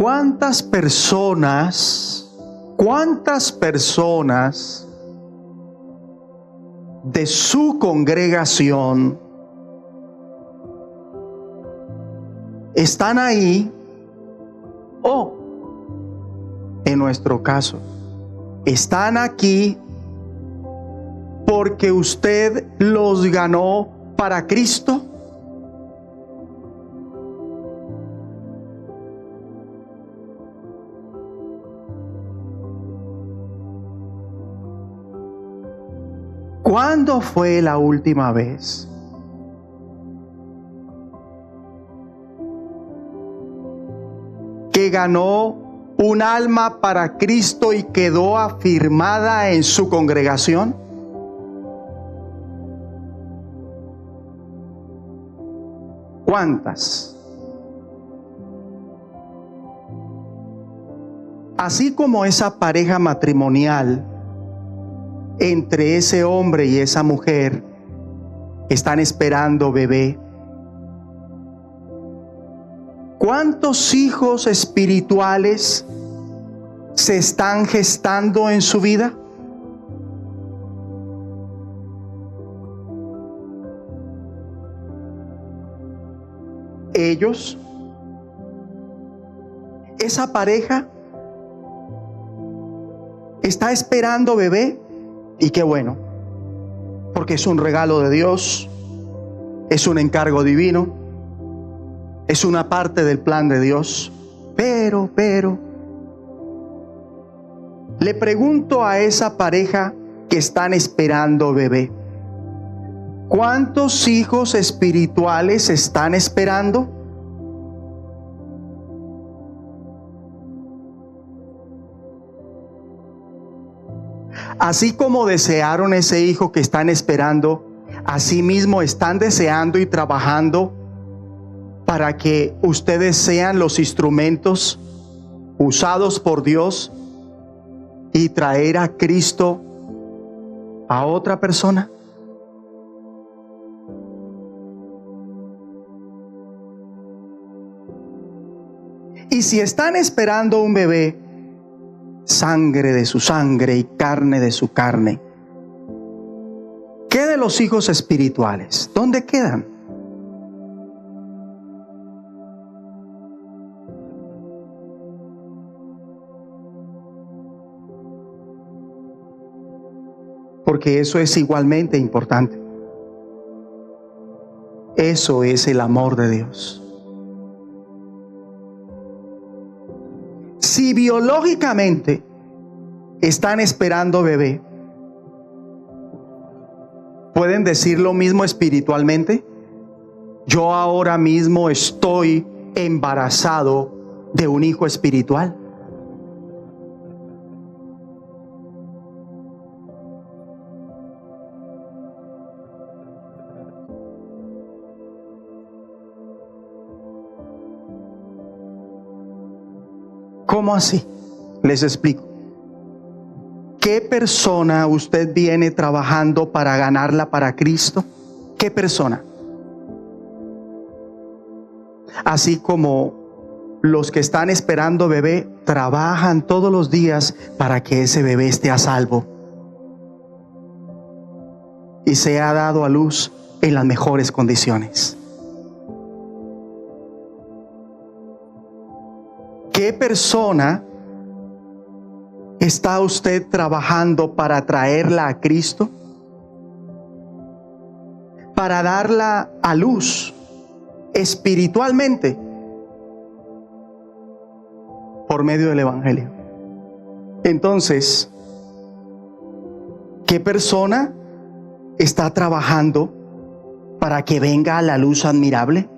cuántas personas de su congregación están ahí, o en nuestro caso, están aquí porque usted los ganó para Cristo? ¿Cuándo fue la última vez que ganó un alma para Cristo y quedó afirmada en su congregación? ¿Cuántas? Así como esa pareja matrimonial entre ese hombre y esa mujer están esperando bebé, ¿cuántos hijos espirituales se están gestando en su vida? Ellos, esa pareja, está esperando bebé, y qué bueno, porque es un regalo de Dios, es un encargo divino, es una parte del plan de Dios. Pero le pregunto a esa pareja que están esperando bebé, ¿cuántos hijos espirituales están esperando? Así como desearon ese hijo que están esperando, asimismo están deseando y trabajando para que ustedes sean los instrumentos usados por Dios y traer a Cristo a otra persona. Y si están esperando un bebé, sangre de su sangre y carne de su carne, ¿qué de los hijos espirituales? ¿Dónde quedan? Porque eso es igualmente importante. Eso es el amor de Dios. Si biológicamente están esperando bebé, ¿pueden decir lo mismo espiritualmente? Yo ahora mismo estoy embarazado de un hijo espiritual. ¿Cómo así? Les explico. ¿Qué persona usted viene trabajando para ganarla para Cristo? ¿Qué persona? Así como los que están esperando bebé trabajan todos los días para que ese bebé esté a salvo y sea dado a luz en las mejores condiciones. ¿Qué persona está usted trabajando para traerla a Cristo? Para darla a luz espiritualmente por medio del Evangelio. Entonces, ¿qué persona está trabajando para que venga a la luz admirable?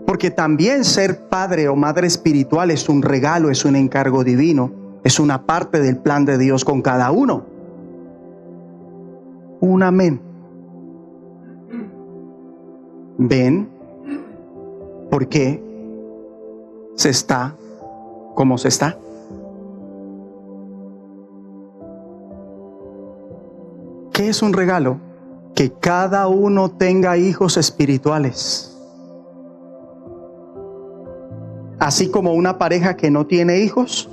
Porque también ser padre o madre espiritual es un regalo, es un encargo divino, es una parte del plan de Dios con cada uno. Un amén. ¿Ven por qué se está como se está? ¿Qué es un regalo? Que cada uno tenga hijos espirituales. así como una pareja que no tiene hijos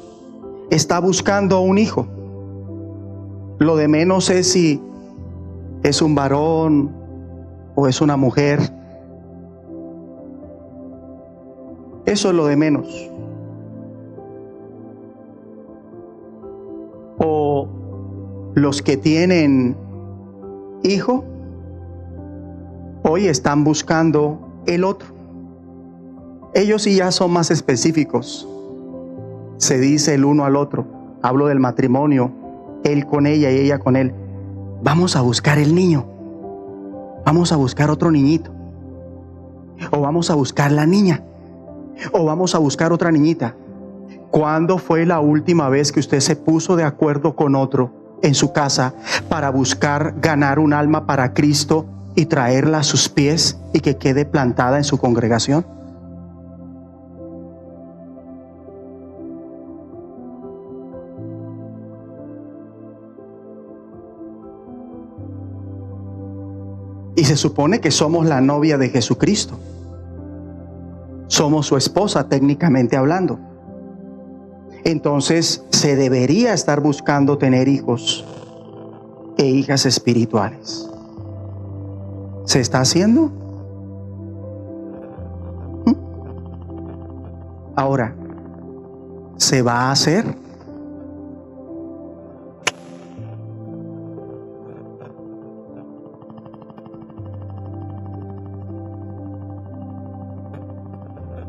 está buscando un hijo. Lo de menos es si es un varón o es una mujer. Eso es lo de menos. O los que tienen hijo hoy están buscando el otro. Ellos sí ya son más específicos. Se dice el uno al otro. Hablo del matrimonio, él con ella y ella con él. Vamos a buscar el niño. Vamos a buscar otro niñito. O vamos a buscar la niña. O vamos a buscar otra niñita. ¿Cuándo fue la última vez que usted se puso de acuerdo con otro en su casa para buscar ganar un alma para Cristo y traerla a sus pies y que quede plantada en su congregación? Y se supone que somos la novia de Jesucristo. Somos su esposa, técnicamente hablando. Entonces se debería estar buscando tener hijos e hijas espirituales. ¿Se está haciendo? Ahora, ¿se va a hacer?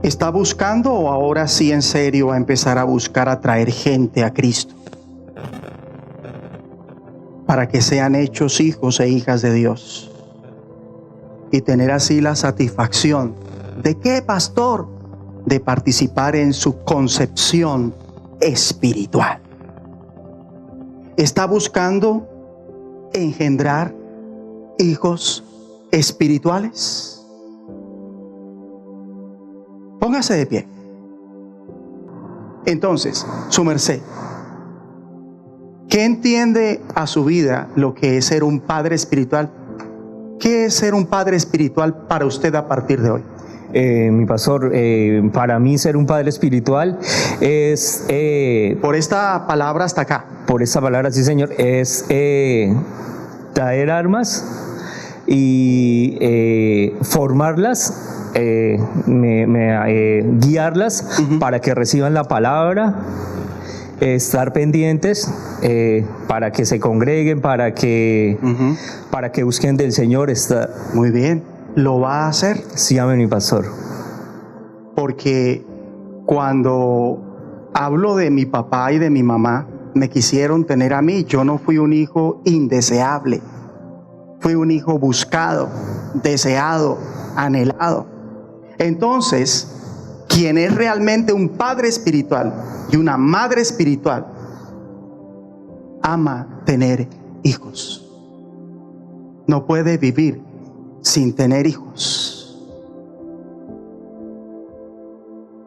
¿Está buscando o ahora sí en serio va a empezar a buscar atraer gente a Cristo para que sean hechos hijos e hijas de Dios y tener así la satisfacción de qué, pastor? De participar en su concepción espiritual? ¿Está buscando engendrar hijos espirituales? Póngase de pie. Entonces, su merced, ¿qué entiende a su vida lo que es ser un padre espiritual? ¿Qué es ser un padre espiritual para usted a partir de hoy? Mi pastor, para mí ser un padre espiritual es... por esta palabra hasta acá. Por esta palabra, sí señor, es traer armas y formarlas, guiarlas para que reciban la palabra, estar pendientes para que se congreguen, para que busquen del Señor. Muy bien, ¿lo va a hacer? Sí, amén, mi pastor. Porque cuando hablo de mi papá y de mi mamá, me quisieron tener a mí. Yo no fui un hijo indeseable. Fui un hijo buscado, deseado, anhelado. Entonces, quien es realmente un padre espiritual y una madre espiritual, ama tener hijos. No puede vivir sin tener hijos.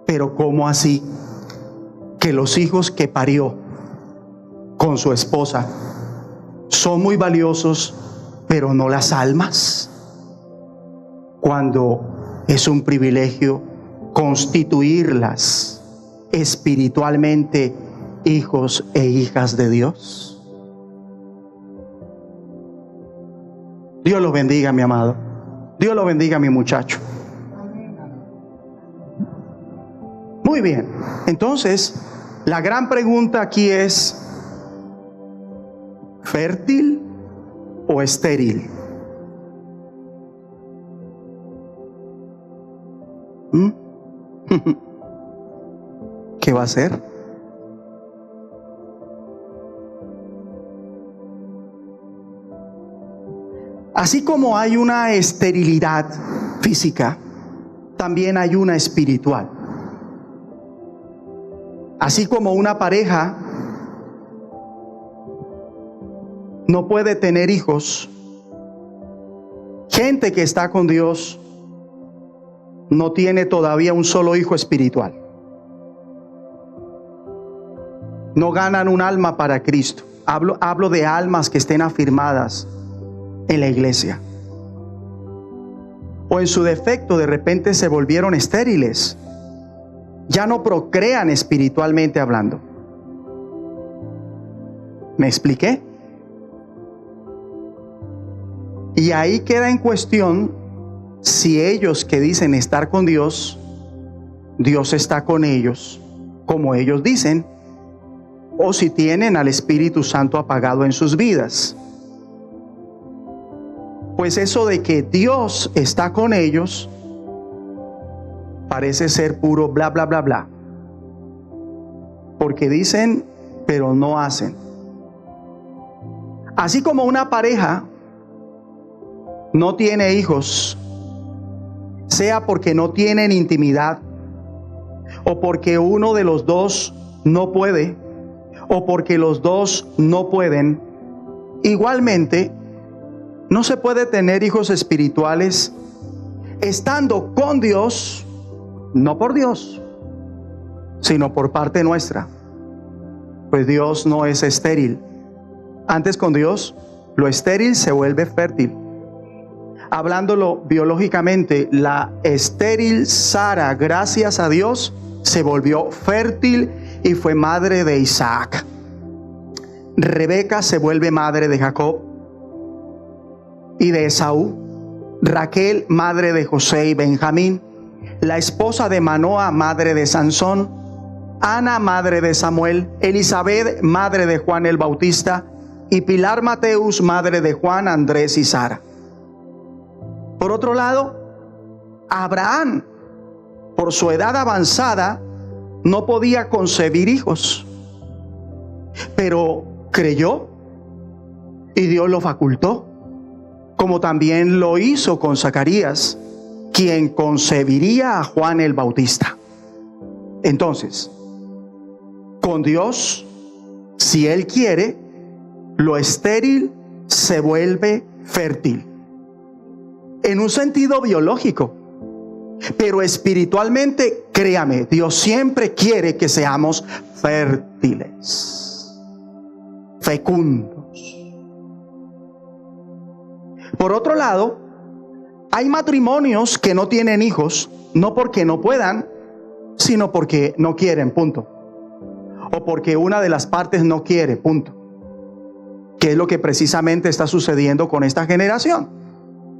Pero ¿cómo así que los hijos que parió con su esposa son muy valiosos, pero no las almas? Cuando es un privilegio constituirlas espiritualmente hijos e hijas de Dios. Dios lo bendiga, mi amado. Dios lo bendiga, mi muchacho. Muy bien. Entonces, la gran pregunta aquí es: ¿fértil o estéril? ¿Qué va a hacer? Así como hay una esterilidad física, también hay una espiritual. Así como una pareja no puede tener hijos, gente que está con Dios no tiene todavía un solo hijo espiritual. No ganan un alma para Cristo. Hablo de almas que estén afirmadas en la iglesia. O en su defecto de repente se volvieron estériles ya no procrean espiritualmente hablando. ¿Me expliqué? Y ahí queda en cuestión si ellos que dicen estar con Dios, Dios está con ellos, como ellos dicen, o si tienen al Espíritu Santo apagado en sus vidas. Pues eso de que Dios está con ellos parece ser puro bla, bla, bla, bla. Porque dicen, pero no hacen. Así como una pareja no tiene hijos, sea porque no tienen intimidad, o porque uno de los dos no puede, o porque los dos no pueden, igualmente no se puede tener hijos espirituales estando con Dios, no por Dios, sino por parte nuestra. Pues Dios no es estéril. Antes con Dios, lo estéril se vuelve fértil. Hablándolo biológicamente, la estéril Sara, gracias a Dios, se volvió fértil y fue madre de Isaac. Rebeca se vuelve madre de Jacob y de Esaú. Raquel, madre de José y Benjamín. La esposa de Manoa, madre de Sansón. Ana, madre de Samuel. Elizabeth, madre de Juan el Bautista. Y Pilar Mateus, madre de Juan, Andrés y Sara. Por otro lado, Abraham, por su edad avanzada, no podía concebir hijos, pero creyó y Dios lo facultó, como también lo hizo con Zacarías, quien concebiría a Juan el Bautista. Entonces, con Dios, si Él quiere, lo estéril se vuelve fértil. En un sentido biológico, pero espiritualmente, créame, Dios siempre quiere que seamos fértiles, fecundos. Por otro lado, hay matrimonios que no tienen hijos, no porque no puedan, sino porque no quieren, punto. O porque una de las partes no quiere, punto. ¿Qué es lo que precisamente está sucediendo con esta generación?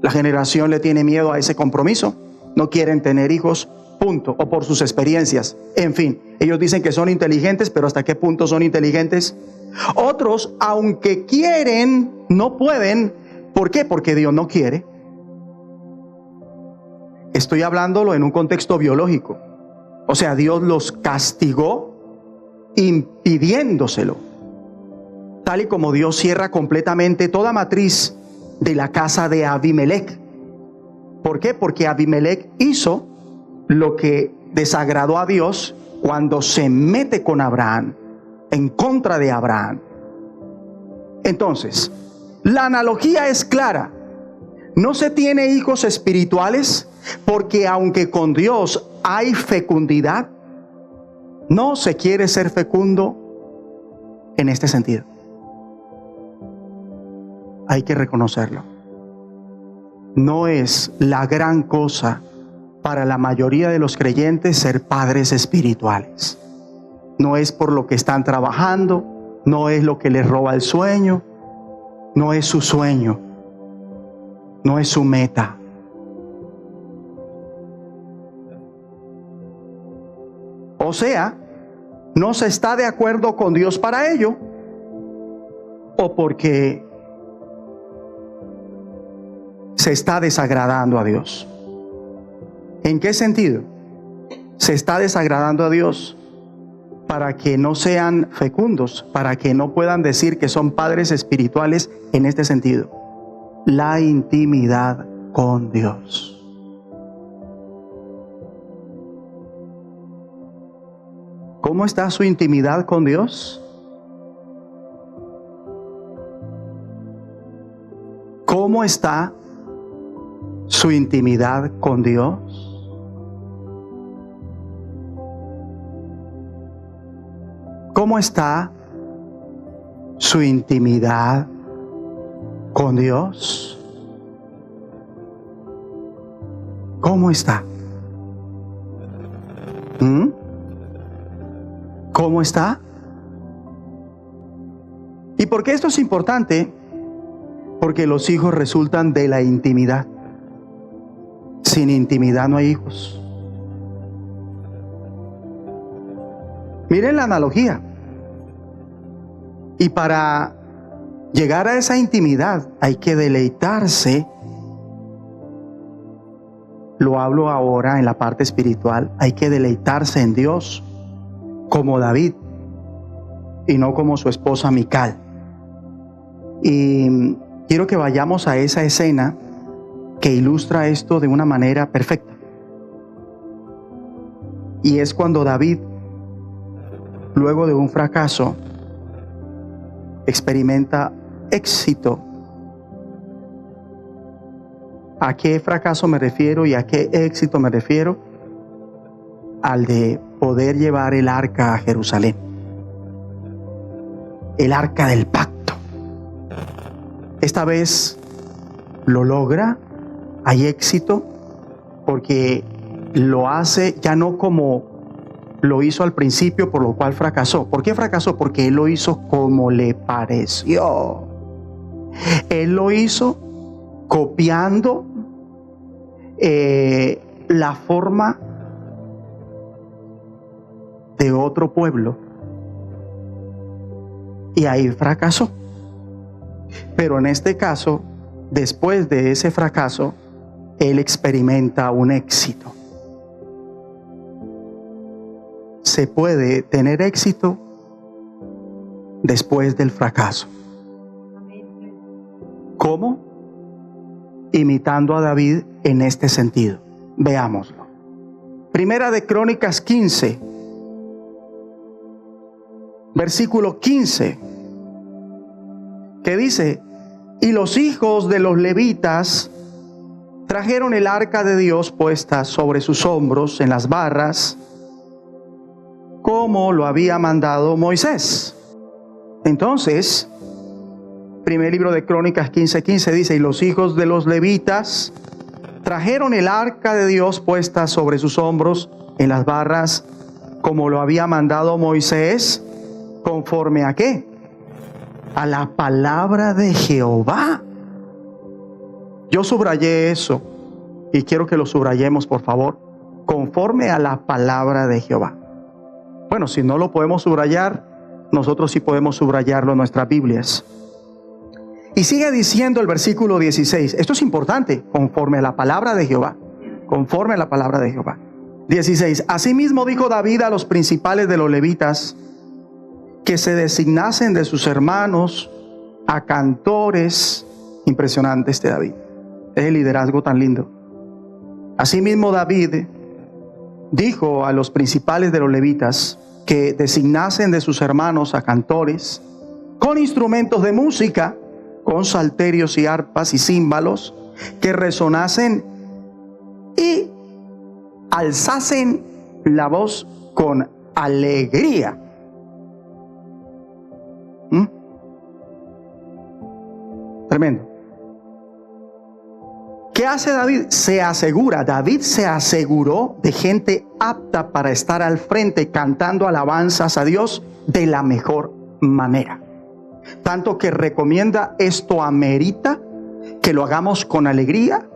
La generación le tiene miedo a ese compromiso. No quieren tener hijos, punto. O por sus experiencias. En fin, ellos dicen que son inteligentes, pero ¿hasta qué punto son inteligentes? Otros, aunque quieren, no pueden. ¿Por qué? Porque Dios no quiere. Estoy hablándolo en un contexto biológico. O sea, Dios los castigó impidiéndoselo. Tal y como Dios cierra completamente toda matriz de la casa de Abimelech. ¿Por qué? Porque Abimelech hizo lo que desagradó a Dios cuando se mete con Abraham, en contra de Abraham. Entonces, la analogía es clara. No se tiene hijos espirituales porque aunque con Dios hay fecundidad, no se quiere ser fecundo en este sentido. Hay que reconocerlo. No es la gran cosa para la mayoría de los creyentes ser padres espirituales. No es por lo que están trabajando, no es lo que les roba el sueño, no es su sueño, no es su meta. O sea, no se está de acuerdo con Dios para ello, o porque se está desagradando a Dios. ¿En qué sentido? Se está desagradando a Dios para que no sean fecundos, para que no puedan decir que son padres espirituales en este sentido. La intimidad con Dios. ¿Cómo está su intimidad con Dios? ¿Cómo está su intimidad con Dios? ¿Cómo está su intimidad con Dios? ¿Cómo está? cómo está? ¿Y por qué esto es importante? Porque los hijos resultan de la intimidad. Sin intimidad no hay hijos. Miren la analogía. Y para llegar a esa intimidad hay que deleitarse. Lo hablo ahora en la parte espiritual. Hay que deleitarse en Dios como David y no como su esposa Mical. Y quiero que vayamos a esa escena que ilustra esto de una manera perfecta. Y es cuando David, luego de un fracaso, experimenta éxito. ¿A qué fracaso me refiero y a qué éxito me refiero? Al de poder llevar el arca a Jerusalén. El arca del pacto. Esta vez lo logra, hay éxito, porque lo hace ya no como lo hizo al principio, por lo cual fracasó. ¿Por qué fracasó? Porque él lo hizo como le pareció. Él lo hizo copiando la forma de otro pueblo. Y ahí fracasó. Pero en este caso, después de ese fracaso, él experimenta un éxito. Se puede tener éxito después del fracaso. ¿Cómo? Imitando a David en este sentido. Veámoslo. Primera de Crónicas 15, versículo 15, que dice: y los hijos de los levitas trajeron el arca de Dios puesta sobre sus hombros en las barras, como lo había mandado Moisés. Entonces, primer libro de Crónicas 15:15 dice: y los hijos de los levitas trajeron el arca de Dios puesta sobre sus hombros en las barras, como lo había mandado Moisés, ¿conforme a qué? A la palabra de Jehová. Yo subrayé eso y quiero que lo subrayemos, por favor. Conforme a la palabra de Jehová. Bueno, si no lo podemos subrayar, nosotros sí podemos subrayarlo en nuestras Biblias. Y sigue diciendo el versículo 16. Esto es importante. Conforme a la palabra de Jehová. Conforme a la palabra de Jehová. 16. Asimismo dijo David a los principales de los levitas que se designasen de sus hermanos a cantores. Impresionante este David. Es el liderazgo tan lindo. Asimismo David dijo a los principales de los levitas que designasen de sus hermanos a cantores con instrumentos de música, con salterios y arpas y címbalos, que resonasen y alzasen la voz con alegría. Tremendo. ¿Qué hace David? David se aseguró de gente apta para estar al frente cantando alabanzas a Dios de la mejor manera. Tanto que recomienda: esto amerita que lo hagamos con alegría,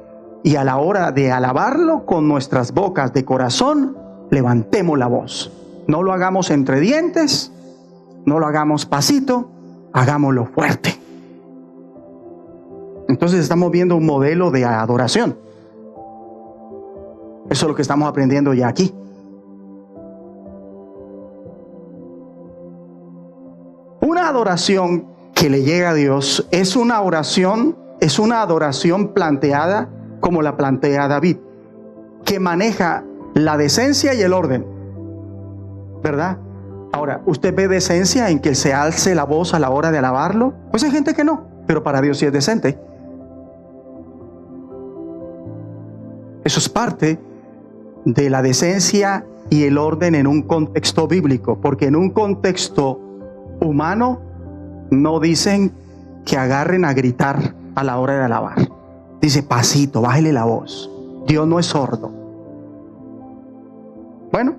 y a la hora de alabarlo con nuestras bocas de corazón, levantemos la voz. No lo hagamos entre dientes, no lo hagamos pasito, hagámoslo fuerte. Entonces estamos viendo un modelo de adoración. Eso es lo que estamos aprendiendo ya aquí. Una adoración que le llega a Dios es una adoración planteada como la plantea David, que maneja la decencia y el orden, ¿verdad? Ahora, ¿usted ve decencia en que se alce la voz a la hora de alabarlo? Pues hay gente que no, pero para Dios sí es decente. Eso es parte de la decencia y el orden en un contexto bíblico, porque en un contexto humano no dicen que agarren a gritar a la hora de alabar. Dice: pasito, bájele la voz. Dios no es sordo. Bueno,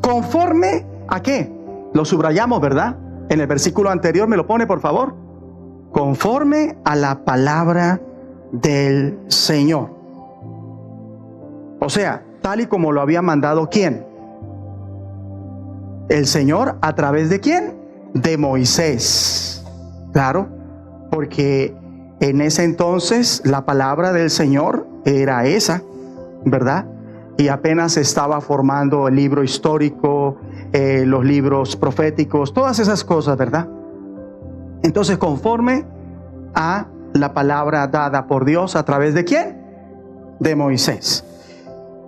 ¿Conforme a qué? Lo subrayamos, ¿verdad? En el versículo anterior me lo pone, por favor. Conforme a la palabra del Señor. O sea, tal y como lo había mandado ¿quién? El Señor, ¿a través de quién? De Moisés. Claro, porque en ese entonces la palabra del Señor era esa, ¿verdad? Y apenas se estaba formando el libro histórico, los libros proféticos, todas esas cosas, ¿verdad? Entonces, conforme a la palabra dada por Dios, ¿a través de quién? De Moisés.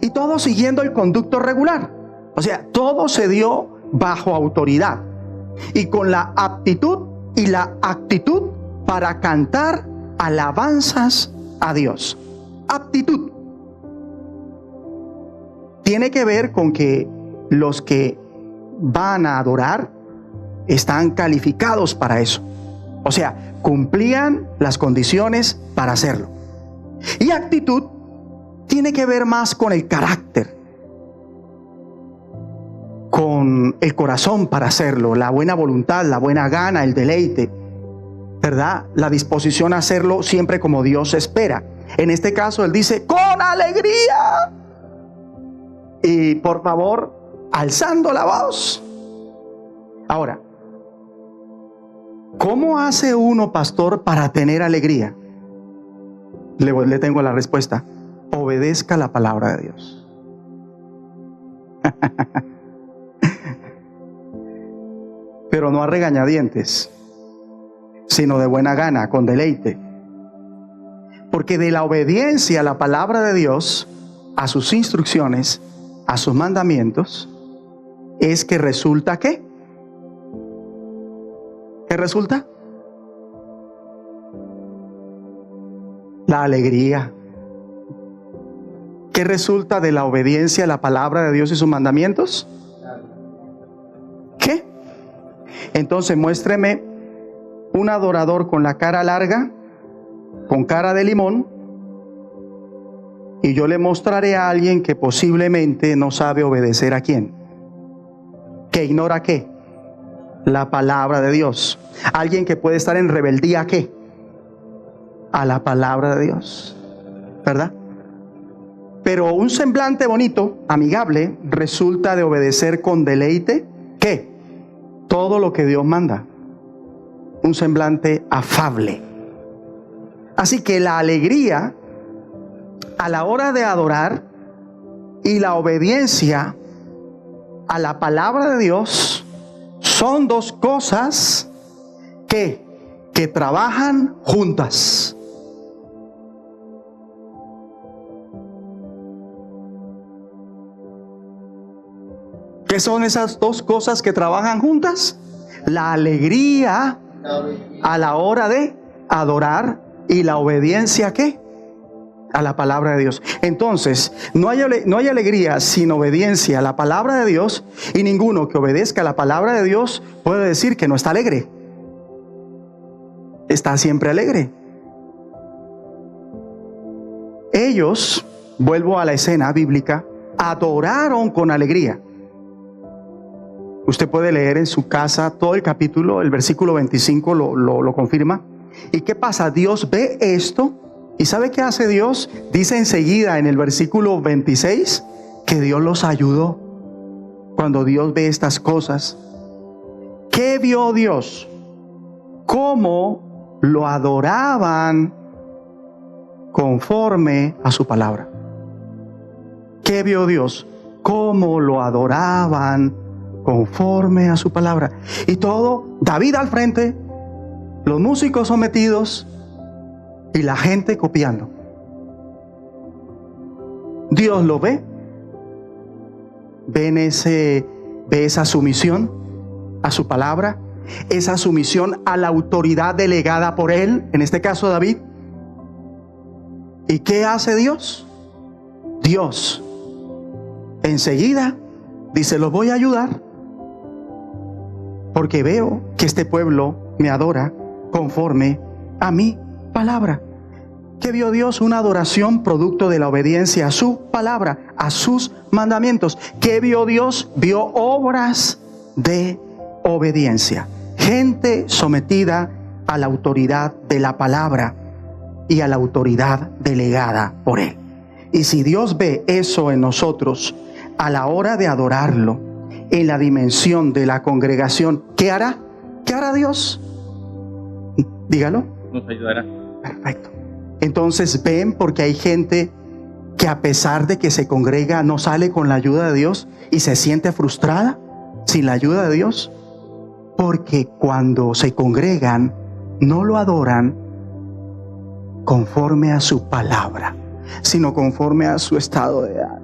Y todo siguiendo el conducto regular. O sea, todo se dio bajo autoridad y con la aptitud y la actitud para cantar alabanzas a Dios. Aptitud tiene que ver con que los que van a adorar están calificados para eso. O sea, cumplían las condiciones para hacerlo. Y actitud tiene que ver más con el carácter, con el corazón para hacerlo, la buena voluntad, la buena gana, el deleite, ¿verdad? La disposición a hacerlo siempre como Dios espera. En este caso él dice, con alegría. Y por favor, alzando la voz. Ahora, ¿cómo hace uno, pastor, para tener alegría? Le tengo la respuesta. Obedezca la palabra de Dios. Pero no a regañadientes, sino de buena gana, con deleite. Porque de la obediencia a la palabra de Dios, a sus instrucciones, a sus mandamientos, es que resulta ¿qué? ¿Qué resulta? La alegría. ¿Qué resulta de la obediencia a la palabra de Dios y sus mandamientos? ¿Qué? Entonces muéstreme un adorador con la cara larga, con cara de limón, y yo le mostraré a alguien que posiblemente no sabe obedecer a quién. ¿Que ignora qué? La palabra de Dios. Alguien que puede estar en rebeldía ¿a qué? A la palabra de Dios, ¿verdad? Pero un semblante bonito, amigable, resulta de obedecer con deleite ¿qué? Todo lo que Dios manda. Un semblante afable. Así que la alegría a la hora de adorar y la obediencia a la palabra de Dios son dos cosas que trabajan juntas. ¿Qué son esas dos cosas que trabajan juntas? La alegría a la hora de adorar y la obediencia ¿qué? A la palabra de Dios. Entonces, no hay alegría sin obediencia a la palabra de Dios, y ninguno que obedezca a la palabra de Dios puede decir que no está alegre. Está siempre alegre. Ellos, vuelvo a la escena bíblica, adoraron con alegría. Usted puede leer en su casa todo el capítulo, el versículo 25 lo confirma. ¿Y qué pasa? Dios ve esto. ¿Y sabe qué hace Dios? Dice enseguida en el versículo 26 que Dios los ayudó. Cuando Dios ve estas cosas, ¿qué vio Dios? ¿Cómo lo adoraban conforme a su palabra? ¿Qué vio Dios? ¿Cómo lo adoraban conforme a su palabra? Y todo, David al frente, los músicos sometidos y la gente copiando. Dios lo ve. Ve esa sumisión a su palabra, esa sumisión a la autoridad delegada por él, en este caso David. ¿Y qué hace Dios? Dios enseguida dice: los voy a ayudar, porque veo que este pueblo me adora conforme a mi palabra. ¿Qué vio Dios? Una adoración producto de la obediencia a su palabra, a sus mandamientos. ¿Qué vio Dios? Vio obras de obediencia. Gente sometida a la autoridad de la palabra y a la autoridad delegada por Él. Y si Dios ve eso en nosotros a la hora de adorarlo, en la dimensión de la congregación, ¿qué hará? ¿Qué hará Dios? Dígalo. Nos ayudará. Perfecto. Entonces ven, porque hay gente que a pesar de que se congrega no sale con la ayuda de Dios y se siente frustrada sin la ayuda de Dios, porque cuando se congregan no lo adoran conforme a su palabra, sino conforme a su estado de ánimo.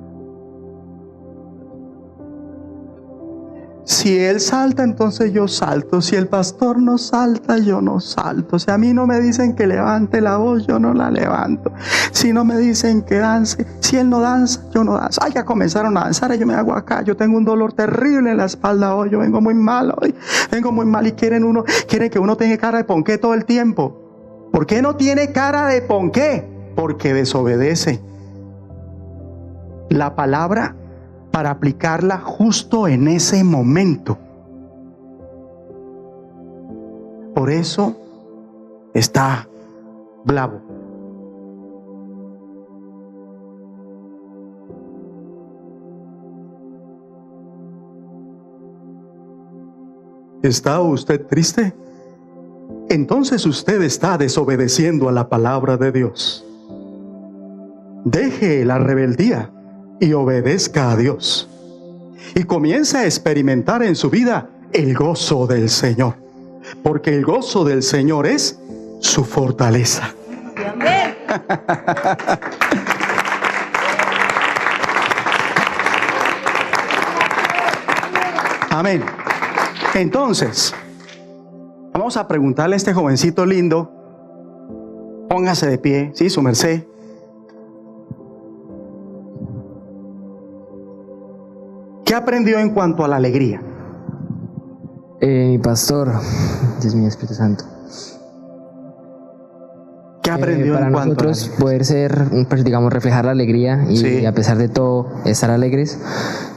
Si él salta, entonces yo salto. Si el pastor no salta, yo no salto. Si a mí no me dicen que levante la voz, yo no la levanto. Si no me dicen que dance, si él no danza, yo no danzo. Ay, ya comenzaron a danzar, yo me hago acá. Yo tengo un dolor terrible en la espalda hoy. Yo vengo muy mal hoy. Vengo muy mal y quieren que uno tenga cara de ponqué todo el tiempo. ¿Por qué no tiene cara de ponqué? Porque desobedece la palabra para aplicarla justo en ese momento. Por eso está bravo. ¿Está usted triste? Entonces usted está desobedeciendo a la palabra de Dios. Deje la rebeldía y obedezca a Dios. Y comience a experimentar en su vida el gozo del Señor. Porque el gozo del Señor es su fortaleza. Amén. Amén. Entonces, vamos a preguntarle a este jovencito lindo. Póngase de pie, sí, su merced. ¿Qué aprendió en cuanto a la alegría? Mi pastor, Dios mío, Espíritu Santo. ¿Qué aprendió para en cuanto nosotros a la alegría? poder ser, pues, digamos, reflejar la alegría y Sí. a pesar de todo estar alegres,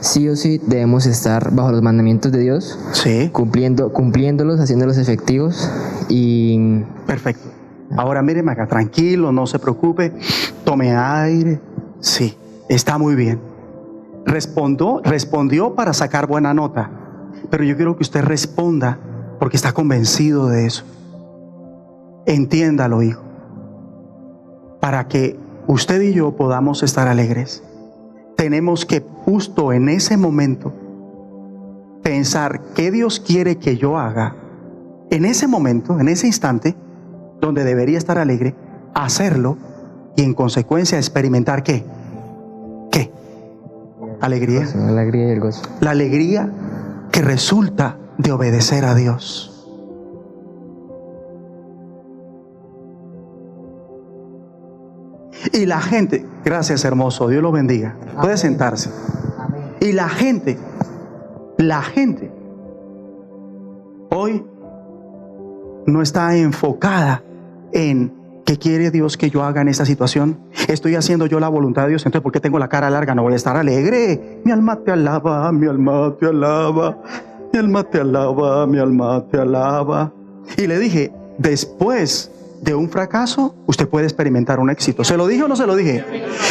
sí o sí debemos estar bajo los mandamientos de Dios, Sí. cumpliéndolos, haciéndolos efectivos y... Perfecto. Ahora míreme acá, tranquilo, no se preocupe, tome aire. Sí, está muy bien. Respondió para sacar buena nota, pero yo quiero que usted responda porque está convencido de eso. Entiéndalo, hijo, para que usted y yo podamos estar alegres. Tenemos que justo en ese momento pensar qué Dios quiere que yo haga. En ese momento, en ese instante donde debería estar alegre, hacerlo y en consecuencia experimentar ¿qué? ¿Qué? Alegría. La alegría y el gozo. La alegría que resulta de obedecer a Dios. Y la gente, gracias hermoso, Dios lo bendiga. Puede sentarse. Y la gente hoy no está enfocada en qué quiere Dios que yo haga en esta situación. Estoy haciendo yo la voluntad de Dios, entonces ¿por qué tengo la cara larga? No voy a estar alegre. Mi alma te alaba, mi alma te alaba, mi alma te alaba, mi alma te alaba. Y le dije, después de un fracaso, usted puede experimentar un éxito. ¿Se lo dije o no se lo dije?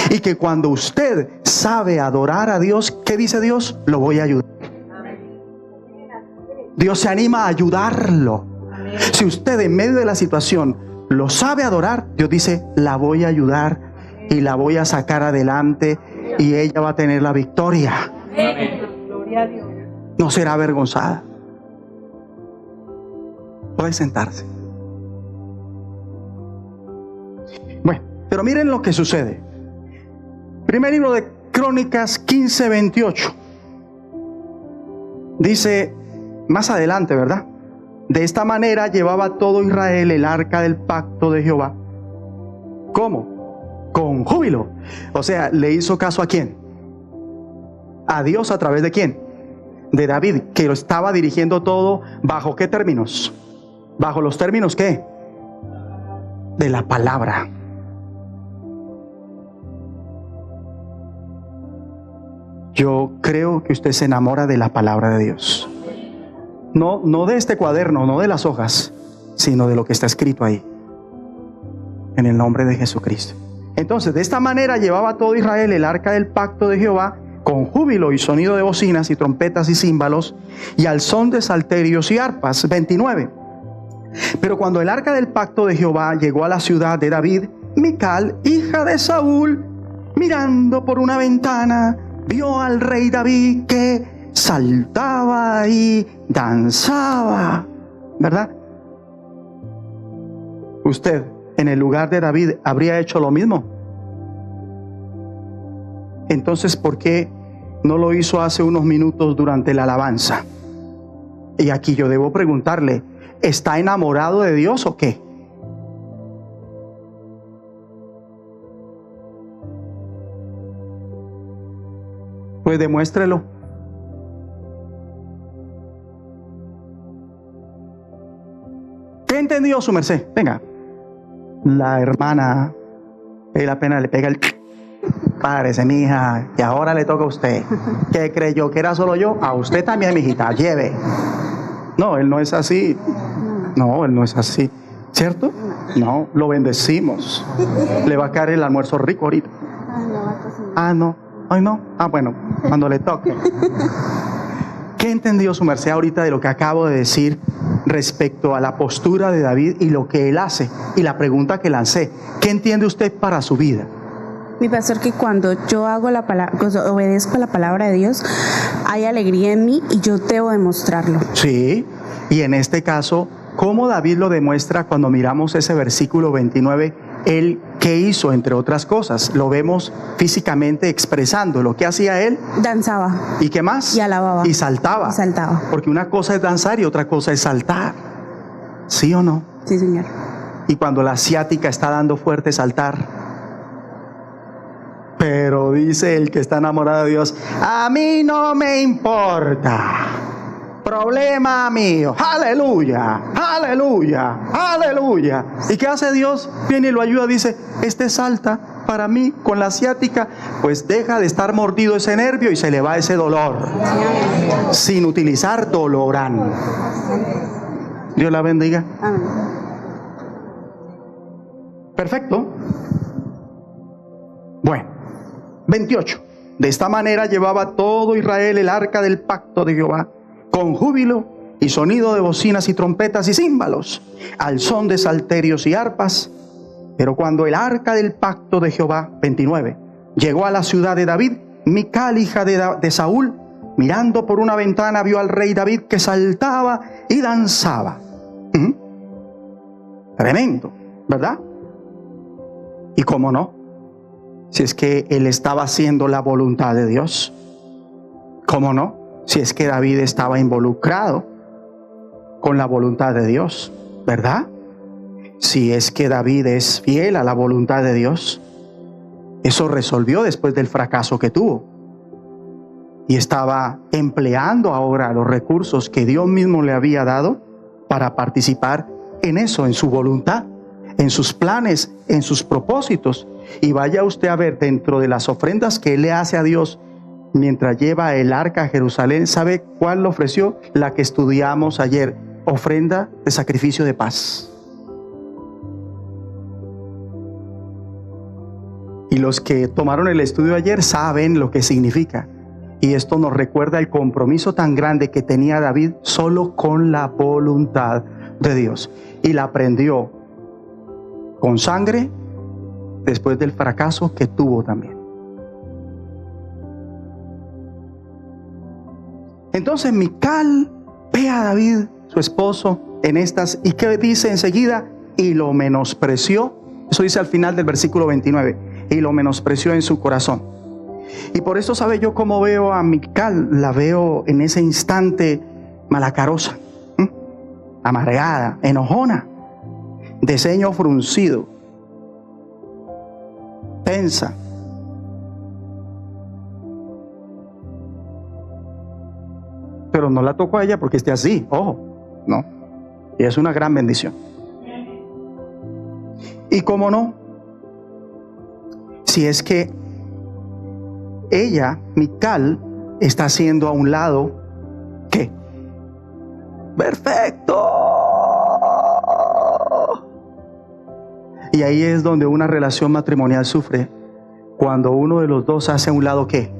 Y que cuando usted sabe adorar a Dios, ¿qué dice Dios? Lo voy a ayudar. Dios se anima a ayudarlo. Si usted en medio de la situación lo sabe adorar, Dios dice, la voy a ayudar y la voy a sacar adelante y ella va a tener la victoria. No será avergonzada. Puede sentarse. Bueno, pero miren lo que sucede. Primer libro de Crónicas 15:28. Dice más adelante, ¿verdad? De esta manera llevaba todo Israel el arca del pacto de Jehová. ¿Cómo? Con júbilo. O sea, ¿le hizo caso a quién? A Dios. ¿A través de quién? De David, que lo estaba dirigiendo todo. ¿Bajo qué términos? ¿Bajo los términos qué? De la palabra. yo creo que usted se enamora de la palabra de Dios. No de este cuaderno, no de las hojas, sino de lo que está escrito ahí. En el nombre de Jesucristo. Entonces, de esta manera llevaba todo Israel el arca del pacto de Jehová, con júbilo y sonido de bocinas y trompetas y címbalos, y al son de salterios y arpas. 29. Pero cuando el arca del pacto de Jehová llegó a la ciudad de David, Mical, hija de Saúl, mirando por una ventana, vio al rey David que saltaba y danzaba. ¿Verdad? Usted, en el lugar de David, habría hecho lo mismo. Entonces, ¿por qué no lo hizo hace unos minutos durante la alabanza? Y aquí yo debo preguntarle, ¿está enamorado de Dios o qué? Pues demuéstrelo. ¿Qué entendió su merced? Venga. La hermana, él apenas le pega el... Párese, mija, que ahora le toca a usted. ¿Qué creyó que era solo yo? A usted también, mijita, lleve. No, él no es así. No, él no es así. ¿Cierto? No, lo bendecimos. Le va a caer el almuerzo rico ahorita. Ah, no. Ay, no. Ah, bueno, cuando le toque. ¿Qué entendió su merced ahorita de lo que acabo de decir respecto a la postura de David y lo que él hace? Y la pregunta que lancé, ¿qué entiende usted para su vida? Mi pastor, que cuando yo hago la palabra, obedezco la palabra de Dios, hay alegría en mí y yo debo demostrarlo. Sí, y en este caso, ¿cómo David lo demuestra cuando miramos ese versículo 29? Él, ¿qué hizo? Entre otras cosas, lo vemos físicamente expresando. ¿Lo que hacía él? Danzaba. ¿Y qué más? Y alababa. Y saltaba. Y saltaba. Porque una cosa es danzar y otra cosa es saltar. ¿Sí o no? Sí, señor. Y cuando la asiática está dando fuerte saltar. Pero dice el que está enamorado de Dios, a mí no me importa. Problema mío. Aleluya, aleluya, aleluya. ¿Y qué hace Dios? Viene y lo ayuda, dice, este salta para mí con la asiática, pues deja de estar mordido ese nervio y se le va ese dolor. Sin utilizar dolorán. Dios la bendiga. Amén. Perfecto. Bueno, 28. De esta manera llevaba todo Israel el arca del pacto de Jehová, con júbilo y sonido de bocinas y trompetas y címbalos, al son de salterios y arpas. Pero cuando el arca del pacto de Jehová, 29, llegó a la ciudad de David, Mical, hija de Saúl, mirando por una ventana, vio al rey David que saltaba y danzaba. Tremendo, ¿verdad? ¿Y cómo no? Si es que él estaba haciendo la voluntad de Dios. ¿Cómo no? Si es que David estaba involucrado con la voluntad de Dios, ¿verdad? Si es que David es fiel a la voluntad de Dios. Eso resolvió después del fracaso que tuvo. Y estaba empleando ahora los recursos que Dios mismo le había dado para participar en eso, en su voluntad, en sus planes, en sus propósitos. Y vaya usted a ver dentro de las ofrendas que él le hace a Dios mientras lleva el arca a Jerusalén, ¿sabe cuál le ofreció? La que estudiamos ayer, ofrenda de sacrificio de paz. Y los que tomaron el estudio ayer saben lo que significa. Y esto nos recuerda el compromiso tan grande que tenía David solo con la voluntad de Dios. Y la aprendió con sangre después del fracaso que tuvo también. Entonces Mical ve a David, su esposo, en estas, y ¿qué dice enseguida? Y lo menospreció. Eso dice al final del versículo 29. Y lo menospreció en su corazón. Y por eso, ¿sabe yo cómo veo a Mical? La veo en ese instante malacarosa, amargada, enojona, de ceño fruncido, tensa. Pero no la tocó a ella porque esté así, ojo, no. Y es una gran bendición. Y cómo no, si es que ella, Mical, está haciendo a un lado, ¿qué? Perfecto. Y ahí es donde una relación matrimonial sufre, cuando uno de los dos hace a un lado, ¿qué?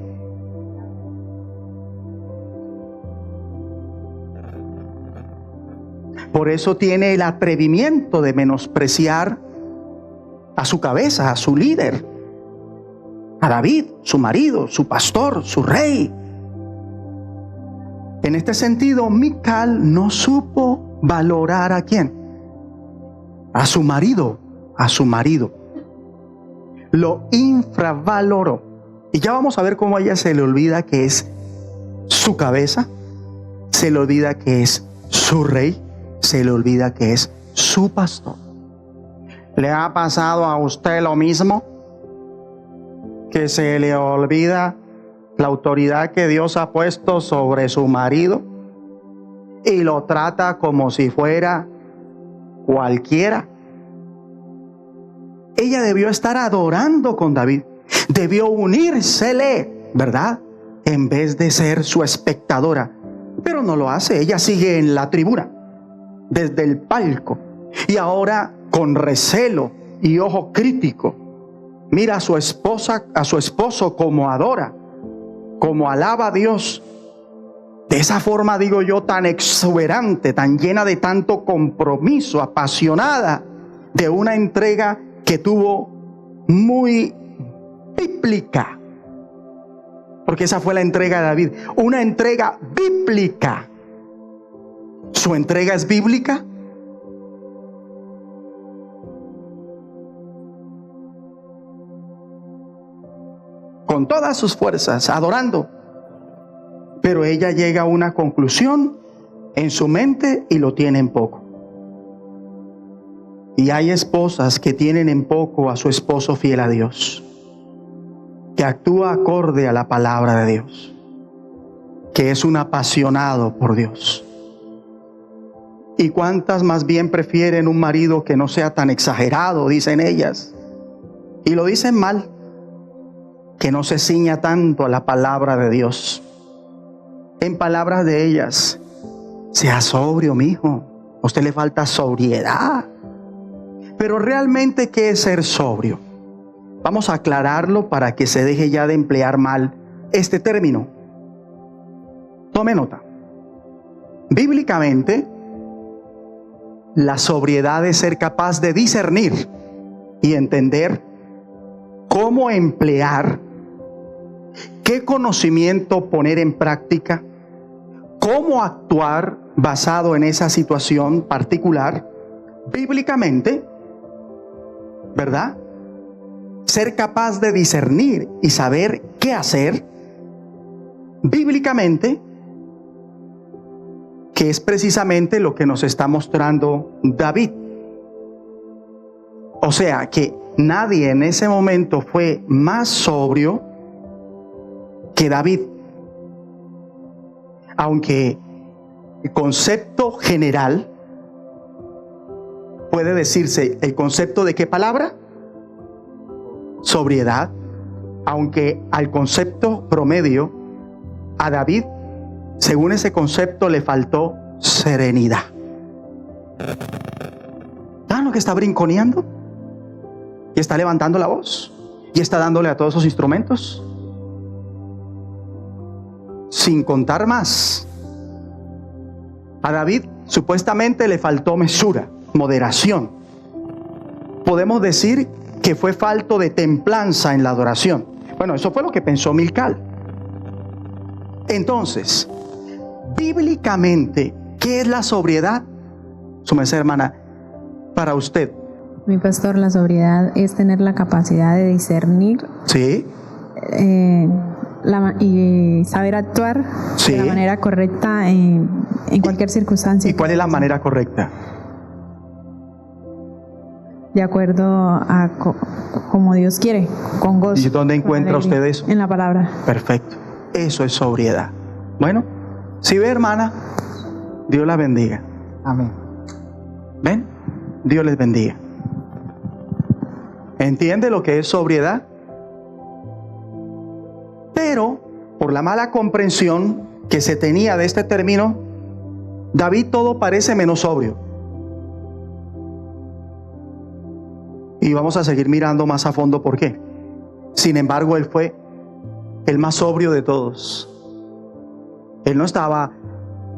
Por eso tiene el atrevimiento de menospreciar a su cabeza, a su líder, a David, su marido, su pastor, su rey. En este sentido, Mical no supo valorar ¿a quién? A su marido, Lo infravaloró. Y ya vamos a ver cómo a ella se le olvida que es su cabeza, se le olvida que es su rey, se le olvida que es su pastor. ¿Le ha pasado a usted lo mismo? Que se le olvida la autoridad que Dios ha puesto sobre su marido y lo trata como si fuera cualquiera. Ella debió estar adorando con David, debió unírsele, ¿verdad? En vez de ser su espectadora. Pero no lo hace, ella sigue en la tribuna, desde el palco, y ahora con recelo y ojo crítico mira a su esposa, a su esposo, como adora, como alaba a Dios. De esa forma, digo yo, tan exuberante, tan llena de tanto compromiso, apasionada, de una entrega que tuvo muy bíblica. Porque esa fue la entrega de David, una entrega bíblica. ¿Su entrega es bíblica? Con todas sus fuerzas, adorando. Pero ella llega a una conclusión en su mente y lo tiene en poco. Y hay esposas que tienen en poco a su esposo fiel a Dios, que actúa acorde a la palabra de Dios, que es un apasionado por Dios. ¿Y cuántas más bien prefieren un marido que no sea tan exagerado, dicen ellas? Y lo dicen mal, que no se ciña tanto a la palabra de Dios. En palabras de ellas, sea sobrio, mijo, a usted le falta sobriedad. Pero realmente, ¿qué es ser sobrio? Vamos a aclararlo para que se deje ya de emplear mal este término. Tome nota. Bíblicamente, la sobriedad es ser capaz de discernir y entender cómo emplear, qué conocimiento poner en práctica, cómo actuar basado en esa situación particular, bíblicamente, ¿verdad? Ser capaz de discernir y saber qué hacer, bíblicamente, que es precisamente lo que nos está mostrando David. O sea que nadie en ese momento fue más sobrio que David. Aunque el concepto general puede decirse, ¿el concepto de qué palabra? Sobriedad. Aunque al concepto promedio, a David, según ese concepto, le faltó serenidad. ¿Saben lo que está brinconeando? Y está levantando la voz y está dándole a todos esos instrumentos, sin contar más. A David supuestamente le faltó mesura, moderación. Podemos decir que fue falto de templanza en la adoración. Bueno, eso fue lo que pensó Mical. Entonces, bíblicamente, ¿qué es la sobriedad? Su merced, hermana, para usted. Mi pastor, la sobriedad es tener la capacidad de discernir, Sí. Y saber actuar Sí. de la manera correcta en cualquier circunstancia. ¿Y cuál es la manera correcta? De acuerdo a como Dios quiere, con gozo. ¿Y dónde con encuentra alegría. usted eso? En la palabra. Perfecto. Eso es sobriedad. Bueno, si ve, hermana, Dios la bendiga. Amén. ¿Ven? Dios les bendiga. ¿Entiende lo que es sobriedad? Pero, por por la mala comprensión que se tenía de este término, David todo parece menos sobrio. Y vamos a seguir mirando más a fondo por qué. Sin embargo, él fue el más sobrio de todos. Él no estaba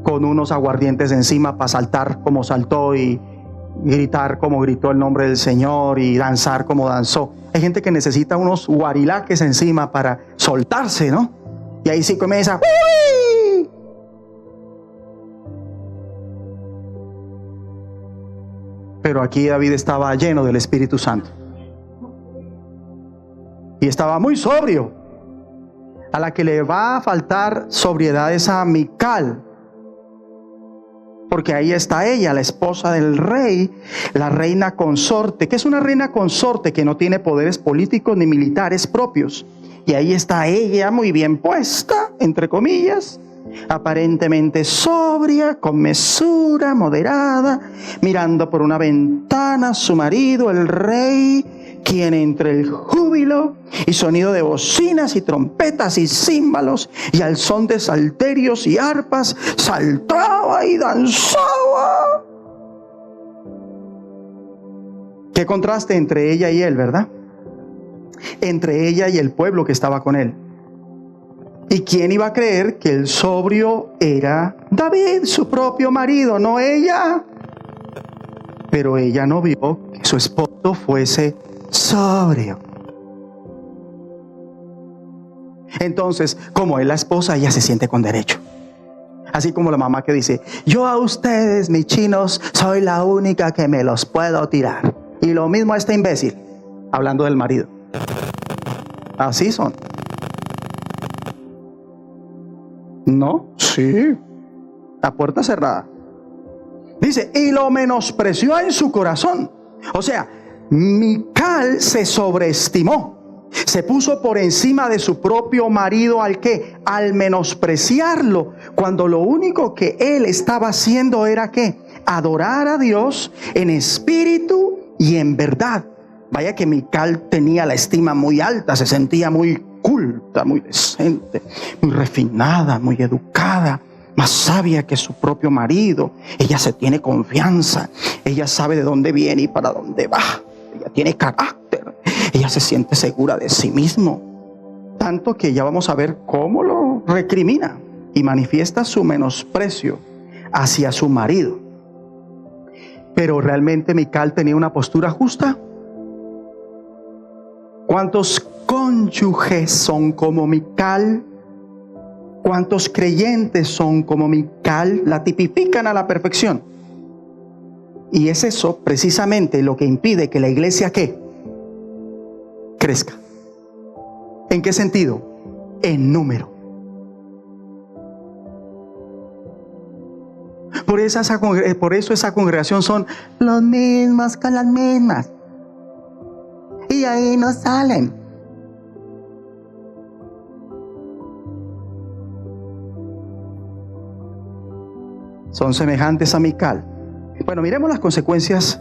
con unos aguardientes encima para saltar como saltó y gritar como gritó el nombre del Señor y danzar como danzó. Hay gente que necesita unos guarilaques encima para soltarse, ¿no? Y ahí sí comienza. ¡Uy! Pero aquí David estaba lleno del Espíritu Santo. Y estaba muy sobrio. A la que le va a faltar sobriedad es a Mical. Porque ahí está ella, la esposa del rey, la reina consorte. ¿Qué es una reina consorte? Que no tiene poderes políticos ni militares propios. Y ahí está ella muy bien puesta, entre comillas, aparentemente sobria, con mesura, moderada, mirando por una ventana a su marido, el rey, quien entre el júbilo y sonido de bocinas y trompetas y címbalos y al son de salterios y arpas saltaba y danzaba. Qué contraste entre ella y él, ¿verdad? Entre ella y el pueblo que estaba con él. ¿Y quién iba a creer que el sobrio era David, su propio marido, no ella? Pero ella no vio que su esposo fuese sobrio. Entonces, como es la esposa, ella se siente con derecho. Así como la mamá que dice: yo a ustedes, mis chinos, soy la única que me los puedo tirar. Y lo mismo a este imbécil, hablando del marido. Así son. No, sí. La puerta cerrada. Dice, y lo menospreció en su corazón. O sea, Mical se sobreestimó, se puso por encima de su propio marido. ¿Al qué? Al menospreciarlo, cuando lo único que él estaba haciendo era ¿qué? Adorar a Dios en espíritu y en verdad. Vaya que Mical tenía la estima muy alta, se sentía muy culta, muy decente, muy refinada, muy educada, más sabia que su propio marido. Ella se tiene confianza, ella sabe de dónde viene y para dónde va. Ella tiene carácter, ella se siente segura de sí mismo, tanto que ya vamos a ver cómo lo recrimina y manifiesta su menosprecio hacia su marido. Pero realmente Mical tenía una postura justa. ¿Cuántos cónyuges son como Mical? ¿Cuántos creyentes son como Mical? La tipifican a la perfección. Y es eso precisamente lo que impide que la iglesia ¿qué? Crezca. ¿En qué sentido? En número. Por eso esa congregación son las mismas con las mismas. Y ahí no salen. Son semejantes a Mical. Bueno, miremos las consecuencias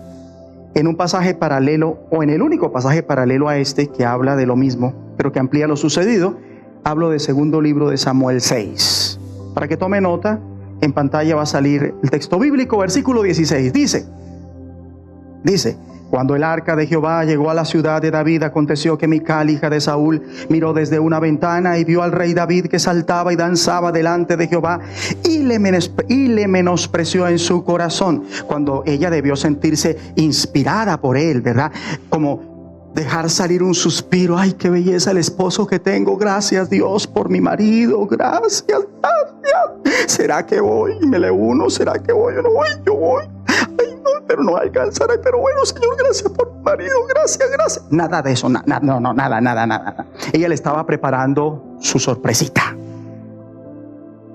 en un pasaje paralelo, o en el único pasaje paralelo a este que habla de lo mismo, pero que amplía lo sucedido. Hablo del segundo libro de Samuel 6. Para que tome nota, en pantalla va a salir el texto bíblico, versículo 16. Dice: cuando el arca de Jehová llegó a la ciudad de David, aconteció que Mical, hija de Saúl, miró desde una ventana y vio al rey David que saltaba y danzaba delante de Jehová, y le menospreció en su corazón. Cuando ella debió sentirse inspirada por él, ¿verdad? Como dejar salir un suspiro. Ay, qué belleza el esposo que tengo. Gracias, Dios, por mi marido. Gracias, gracias. ¿Será que voy? Me le uno. ¿Será que voy o no voy? Yo voy. Ay, no, pero no alcanzaré. Pero bueno, Señor, gracias por mi marido. Gracias. Nada de eso. Nada. Ella le estaba preparando su sorpresita.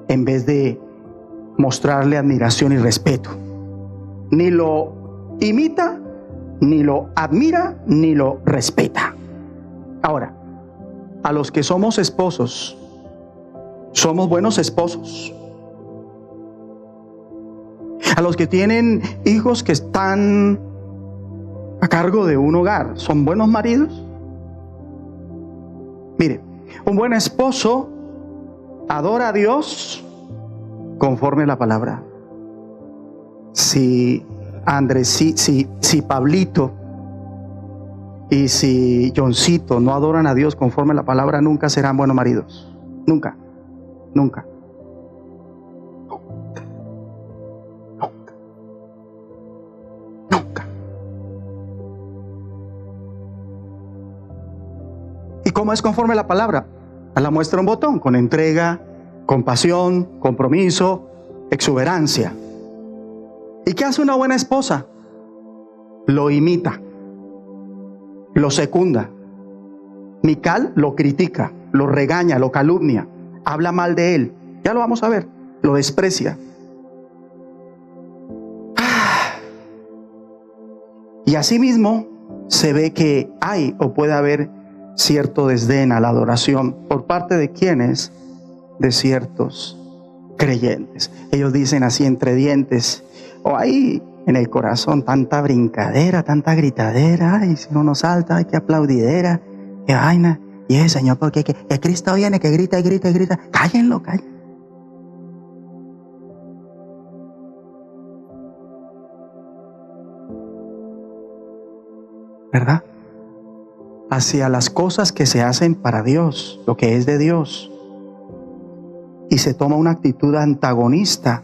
En vez de mostrarle admiración y respeto. Ni lo imita, ni lo admira, ni lo respeta. Ahora, a los que somos esposos, somos buenos esposos. A los que tienen hijos que están a cargo de un hogar, ¿son buenos maridos? Mire, un buen esposo adora a Dios conforme a la palabra. Si Andrés, si Pablito y si Johncito no adoran a Dios conforme a la palabra, nunca serán buenos maridos. Nunca, nunca. Nunca. ¿Y cómo es conforme a la palabra? A la muestra un botón, con entrega, compasión, compromiso, exuberancia. ¿Y qué hace una buena esposa? Lo imita, lo secunda. Mical lo critica, lo regaña, lo calumnia, habla mal de él. Ya lo vamos a ver, lo desprecia. Y asimismo se ve que hay o puede haber cierto desdén a la adoración por parte de quienes, de ciertos creyentes. Ellos dicen así entre dientes, o ahí en el corazón, tanta brincadera, tanta gritadera, y si uno salta, qué aplaudidera, qué vaina. Y ese Señor, porque que Cristo viene, que grita y grita y grita. Cállenlo, cállenlo. ¿Verdad? Hacia las cosas que se hacen para Dios, lo que es de Dios. Y se toma una actitud antagonista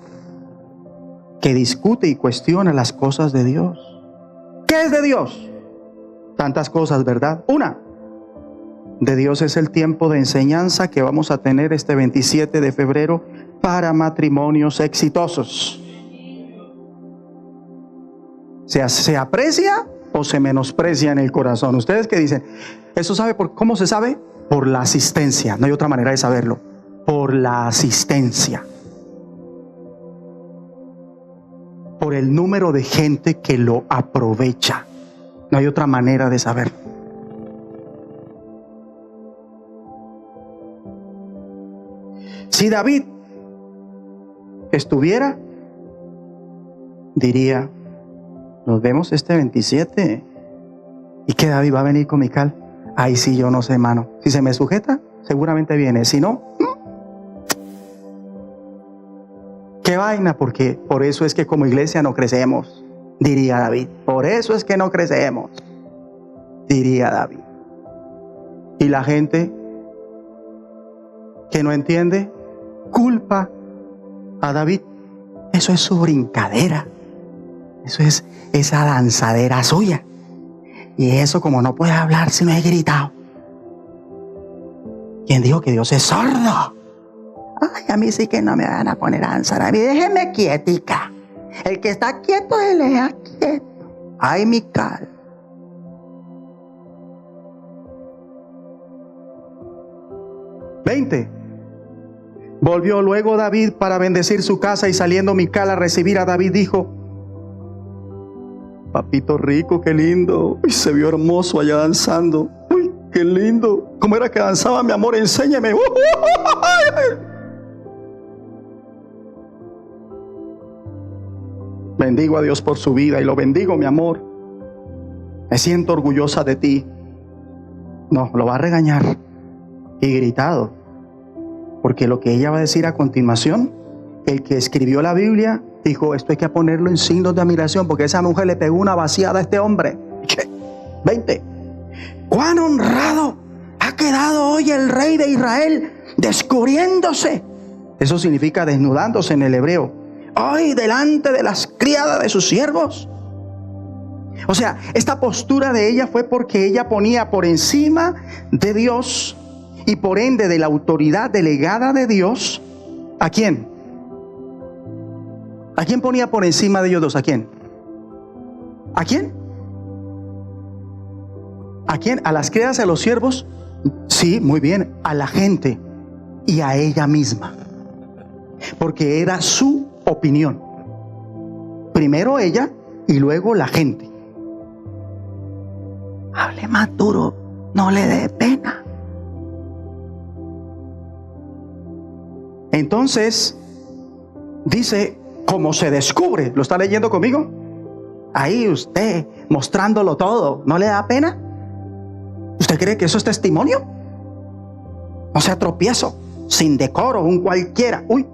que discute y cuestiona las cosas de Dios. ¿Qué es de Dios? Tantas cosas, ¿verdad? Una, de Dios es el tiempo de enseñanza que vamos a tener este 27 de febrero para matrimonios exitosos. ¿Se aprecia o se menosprecia en el corazón? ¿Ustedes qué dicen? ¿Eso sabe cómo se sabe? Por la asistencia. No hay otra manera de saberlo. Por la asistencia. Por el número de gente que lo aprovecha. No hay otra manera de saberlo. Si David estuviera, diría, nos vemos este 27. ¿Y qué David va a venir con Mical? Ay, sí, yo no sé, hermano. Si se me sujeta, seguramente viene. Si no, qué vaina, porque por eso es que como iglesia no crecemos, diría David. Por eso es que no crecemos, diría David. Y la gente que no entiende, culpa a David. Eso es su brincadera. Eso es esa danzadera suya. Y eso, como no puede hablar si no he gritado. ¿Quién dijo que Dios es sordo? Ay, a mí sí que no me van a poner a danzar. A mí déjeme quietica. El que está quieto, se le deja quieto. Ay, Mical. Volvió luego David para bendecir su casa, y saliendo Mical a recibir a David, dijo: papito rico, qué lindo. Uy, se vio hermoso allá danzando. Uy, qué lindo. ¿Cómo era que danzaba, mi amor? Enséñeme. Bendigo a Dios por su vida y lo bendigo, mi amor. Me siento orgullosa de ti. No, lo va a regañar. Y gritado. Porque lo que ella va a decir a continuación, el que escribió la Biblia dijo: esto hay que ponerlo en signos de admiración, porque esa mujer le pegó una vaciada a este hombre. 20. Cuán honrado ha quedado hoy el rey de Israel, descubriéndose. Eso significa desnudándose en el hebreo. Hoy delante de las criadas de sus siervos. O sea, esta postura de ella fue porque ella ponía por encima de Dios y por ende de la autoridad delegada de Dios, ¿a quién? ¿A quién ponía por encima de ellos dos? ¿A quién? ¿A quién? ¿A quién? ¿A las criadas, a los siervos? Sí, muy bien. A la gente y a ella misma. Porque era su opinión. Primero ella y luego la gente. Hable más duro, no le dé pena. Entonces, dice, ¿cómo se descubre? ¿Lo está leyendo conmigo? Ahí usted, mostrándolo todo, ¿no le da pena? ¿Usted cree que eso es testimonio? No sea tropiezo, sin decoro, un cualquiera. Uy,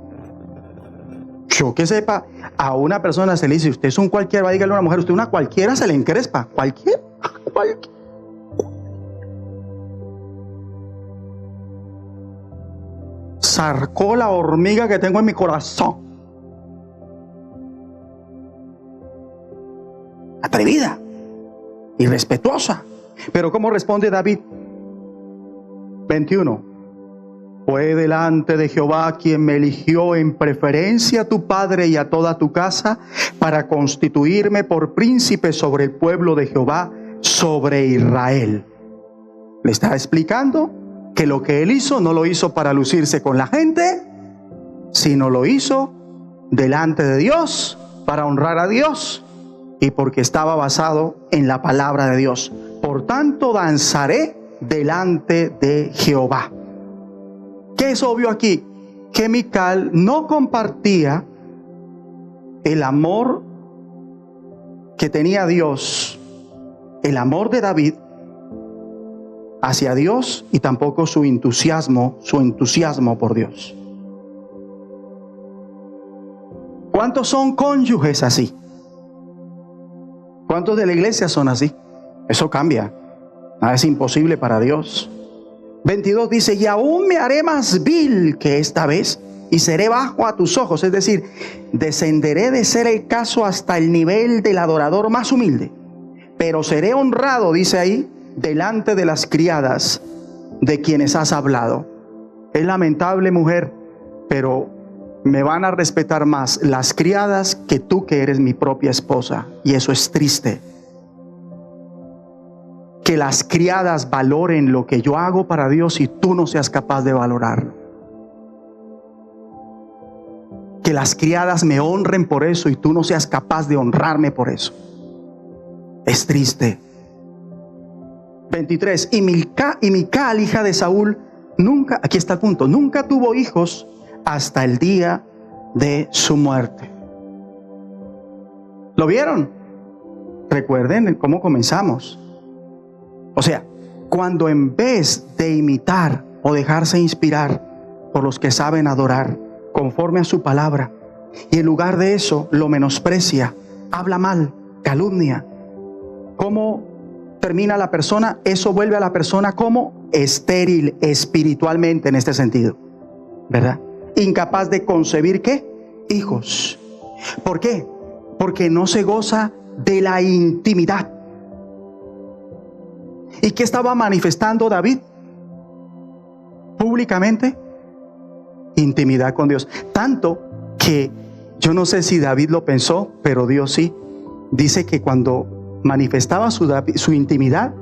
yo que sepa, a una persona se le dice, usted es un cualquiera, dígale a una mujer, usted una cualquiera, se le encrespa. Cualquiera. Sarcó la hormiga que tengo en mi corazón. Atrevida, irrespetuosa. Pero ¿cómo responde David? 21. Fue delante de Jehová quien me eligió en preferencia a tu padre y a toda tu casa para constituirme por príncipe sobre el pueblo de Jehová, sobre Israel. Le está explicando que lo que él hizo no lo hizo para lucirse con la gente, sino lo hizo delante de Dios, para honrar a Dios y porque estaba basado en la palabra de Dios. Por tanto, danzaré delante de Jehová. ¿Qué es obvio aquí? Que Mical no compartía el amor que tenía Dios, el amor de David hacia Dios, y tampoco su entusiasmo por Dios. ¿Cuántos son cónyuges así? ¿Cuántos de la iglesia son así? Eso cambia. Nada es imposible para Dios. 22 dice, y aún me haré más vil que esta vez, y seré bajo a tus ojos. Es decir, descenderé de ser el caso hasta el nivel del adorador más humilde. Pero seré honrado, dice ahí, delante de las criadas de quienes has hablado. Es lamentable, mujer, pero me van a respetar más las criadas que tú, que eres mi propia esposa. Y eso es triste. Que las criadas valoren lo que yo hago para Dios y tú no seas capaz de valorarlo. Que las criadas me honren por eso y tú no seas capaz de honrarme por eso. Es triste. 23. Y Mical, hija de Saúl, nunca, aquí está el punto, nunca tuvo hijos hasta el día de su muerte. ¿Lo vieron? Recuerden cómo comenzamos. O sea, cuando en vez de imitar o dejarse inspirar por los que saben adorar conforme a su palabra, y en lugar de eso lo menosprecia, habla mal, calumnia, ¿cómo termina la persona? Eso vuelve a la persona como estéril espiritualmente en este sentido, ¿verdad? Incapaz de concebir ¿qué? Hijos. ¿Por qué? Porque no se goza de la intimidad. ¿Y qué estaba manifestando David públicamente? Intimidad con Dios. Tanto que yo no sé si David lo pensó, pero Dios sí. Dice que cuando manifestaba su intimidad,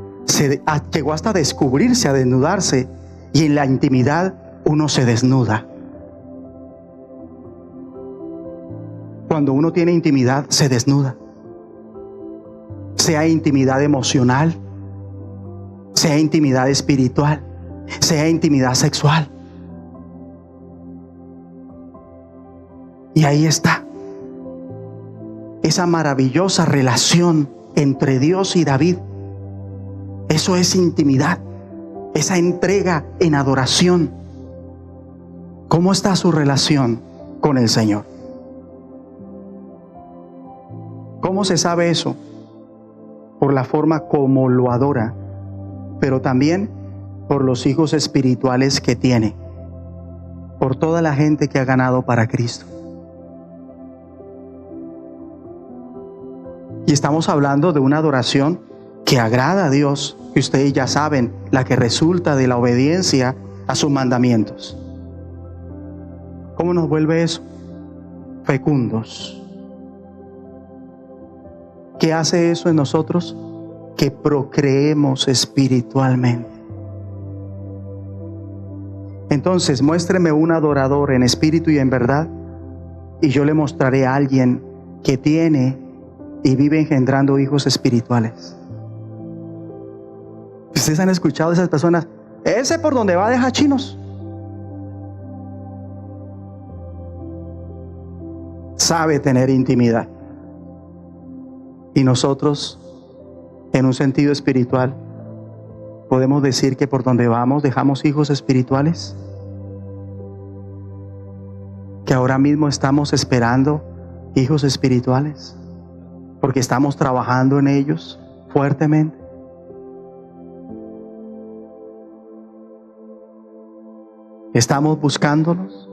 llegó hasta descubrirse, a desnudarse. Y en la intimidad uno se desnuda. Cuando uno tiene intimidad, se desnuda. Sea intimidad emocional, sea intimidad espiritual, sea intimidad sexual. Y ahí está esa maravillosa relación entre Dios y David. Eso es intimidad, esa entrega en adoración. ¿Cómo está su relación con el Señor? ¿Cómo se sabe eso? Por la forma como lo adora, pero también por los hijos espirituales que tiene, por toda la gente que ha ganado para Cristo. Y estamos hablando de una adoración que agrada a Dios, que ustedes ya saben, la que resulta de la obediencia a sus mandamientos. ¿Cómo nos vuelve eso? Fecundos. ¿Qué hace eso en nosotros? Que procreemos espiritualmente. Entonces, muéstreme un adorador en espíritu y en verdad, y yo le mostraré a alguien que tiene y vive engendrando hijos espirituales. Ustedes han escuchado a esas personas, ese por donde va deja chinos. Sabe tener intimidad. Y nosotros, en un sentido espiritual, podemos decir que por donde vamos dejamos hijos espirituales. que ahora mismo estamos esperando hijos espirituales? Porque estamos trabajando en ellos fuertemente. ¿Estamos buscándolos?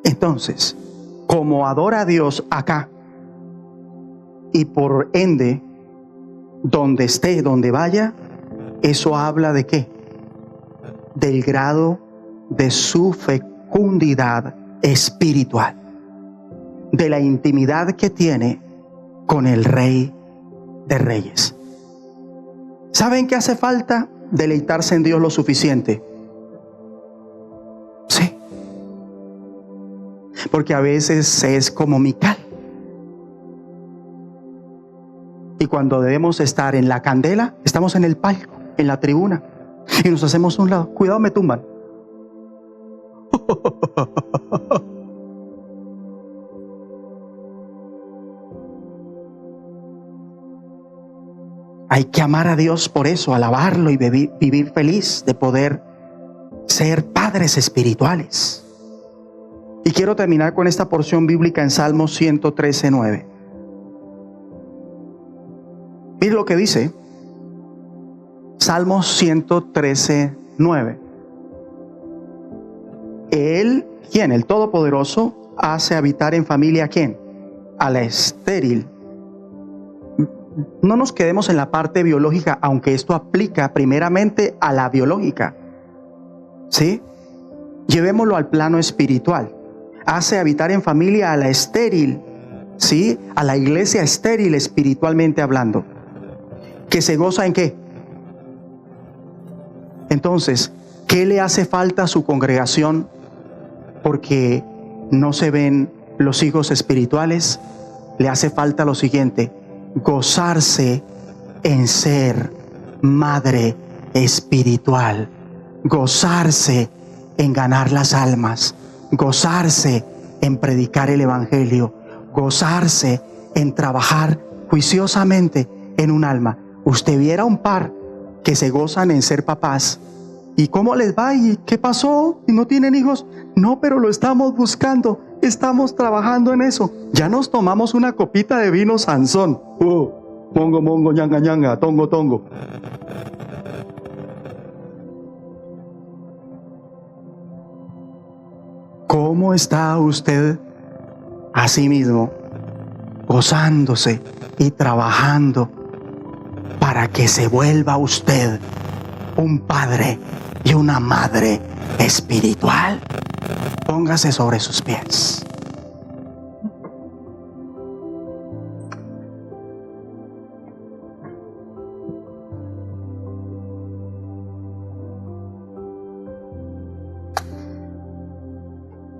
Entonces, como adora a Dios acá, y por ende, donde esté, donde vaya, eso habla ¿de qué? Del grado de su fecundidad espiritual, de la intimidad que tiene con el Rey de Reyes. ¿Saben qué hace falta? Deleitarse en Dios lo suficiente. Sí. Porque a veces es como Mical. Y cuando debemos estar en la candela, estamos en el palco, en la tribuna, y nos hacemos a un lado. Cuidado, me tumban. Hay que amar a Dios por eso, alabarlo y vivir feliz de poder ser padres espirituales. Y quiero terminar con esta porción bíblica en Salmos 113:9. Mire lo que dice Salmos 113:9. Él, ¿quién? El Todopoderoso hace habitar en familia ¿a quién? A la estéril. No nos quedemos en la parte biológica, aunque esto aplica primeramente a la biológica, ¿sí? Llevémoslo al plano espiritual. Hace habitar en familia a la estéril, ¿sí? A la iglesia estéril espiritualmente hablando. ¿Que se goza en qué? Entonces, ¿qué le hace falta a su congregación? Porque no se ven los hijos espirituales. Le hace falta lo siguiente: gozarse en ser madre espiritual, gozarse en ganar las almas, gozarse en predicar el evangelio, gozarse en trabajar juiciosamente en un alma. Usted viera un par que se gozan en ser papás. ¿Y cómo les va? ¿Y qué pasó? ¿Y no tienen hijos? No, pero lo estamos buscando. Estamos trabajando en eso. Ya nos tomamos una copita de vino Sansón. Mongo, mongo, ñanga, ñanga, tongo, tongo. ¿Cómo está usted así mismo gozándose y trabajando para que se vuelva usted un padre y una madre espiritual? Póngase sobre sus pies.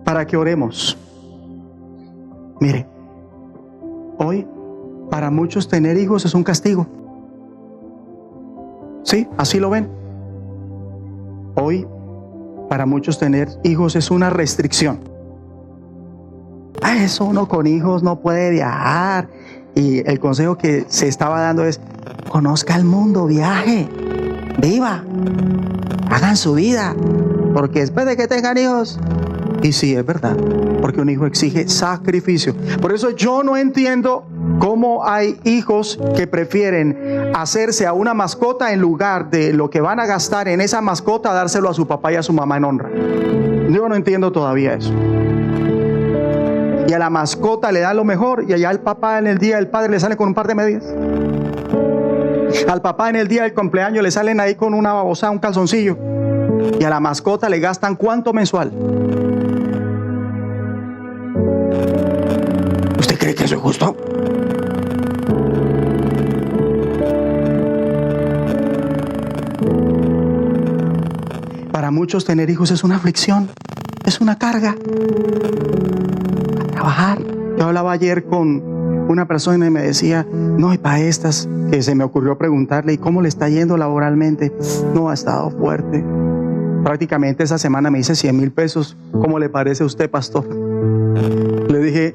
Para que oremos. Mire, hoy para muchos tener hijos es un castigo. Sí, así lo ven. Hoy para muchos tener hijos es una restricción. Eso uno con hijos no puede viajar. Y el consejo que se estaba dando es: conozca el mundo, viaje, viva, hagan su vida, porque después de que tengan hijos. Y sí, es verdad, porque un hijo exige sacrificio. Por eso yo no entiendo cómo hay hijos que prefieren hacerse a una mascota en lugar de lo que van a gastar en esa mascota, dárselo a su papá y a su mamá en honra. Yo no entiendo todavía eso. Y a la mascota le dan lo mejor, y allá al papá en el día del padre le sale con un par de medias. Al papá en el día del cumpleaños le salen ahí con una babosa, un calzoncillo. Y a la mascota le gastan ¿cuánto mensual? ¿Usted cree que eso es justo? Para muchos tener hijos es una aflicción, es una carga. A trabajar. Yo hablaba ayer con una persona y me decía: no, y para estas, que se me ocurrió preguntarle: ¿y cómo le está yendo laboralmente? No, ha estado fuerte. Prácticamente esa semana me dice 100,000 pesos. ¿Cómo le parece a usted, pastor? Le dije,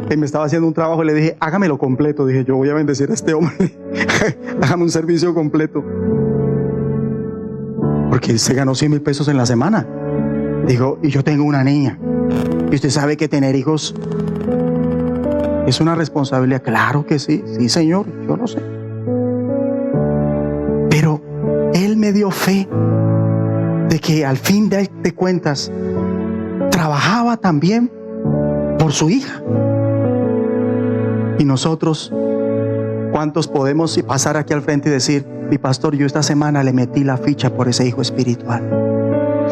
que me estaba haciendo un trabajo, y le dije: hágamelo completo. Dije, yo voy a bendecir a este hombre. Hágame un servicio completo. Porque se ganó 100,000 pesos en la semana. Dijo, y yo tengo una niña. Y usted sabe que tener hijos es una responsabilidad. Claro que sí, sí señor, yo lo sé. Pero Él me dio fe de que al fin de cuentas trabajaba también por su hija. Y nosotros, ¿cuántos podemos pasar aquí al frente y decir, mi pastor, yo esta semana le metí la ficha por ese hijo espiritual?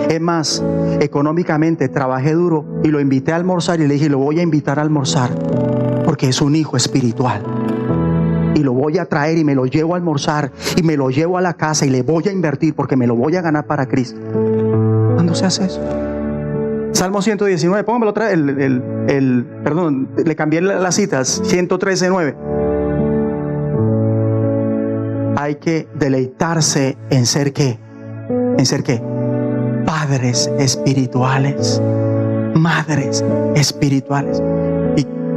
Es más, económicamente trabajé duro y lo invité a almorzar y le dije, lo voy a invitar a almorzar porque es un hijo espiritual. Y lo voy a traer y me lo llevo a almorzar y me lo llevo a la casa y le voy a invertir porque me lo voy a ganar para Cristo. ¿Cuándo se hace eso? Salmo 119, póngamelo otra vez, perdón, le cambié las citas, 113:9. Hay que deleitarse en ser ¿qué? ¿En ser qué? Padres espirituales, madres espirituales.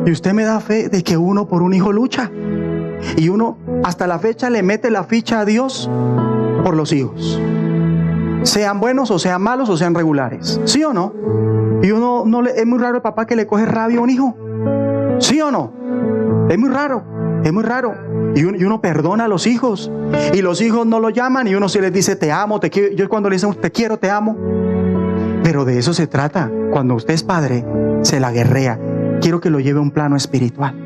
Y usted me da fe de que uno por un hijo lucha. Y uno hasta la fecha le mete la ficha a Dios por los hijos. Sean buenos o sean malos o sean regulares. ¿Sí o no? Y uno no le, es muy raro el papá que le coge rabia a un hijo. ¿Sí o no? Es muy raro. Es muy raro. Y uno perdona a los hijos. Y los hijos no lo llaman y uno sí les dice te amo, te quiero. Yo cuando le dicen te quiero, te amo. Pero de eso se trata. Cuando usted es padre, se la guerrea. Quiero que lo lleve a un plano espiritual.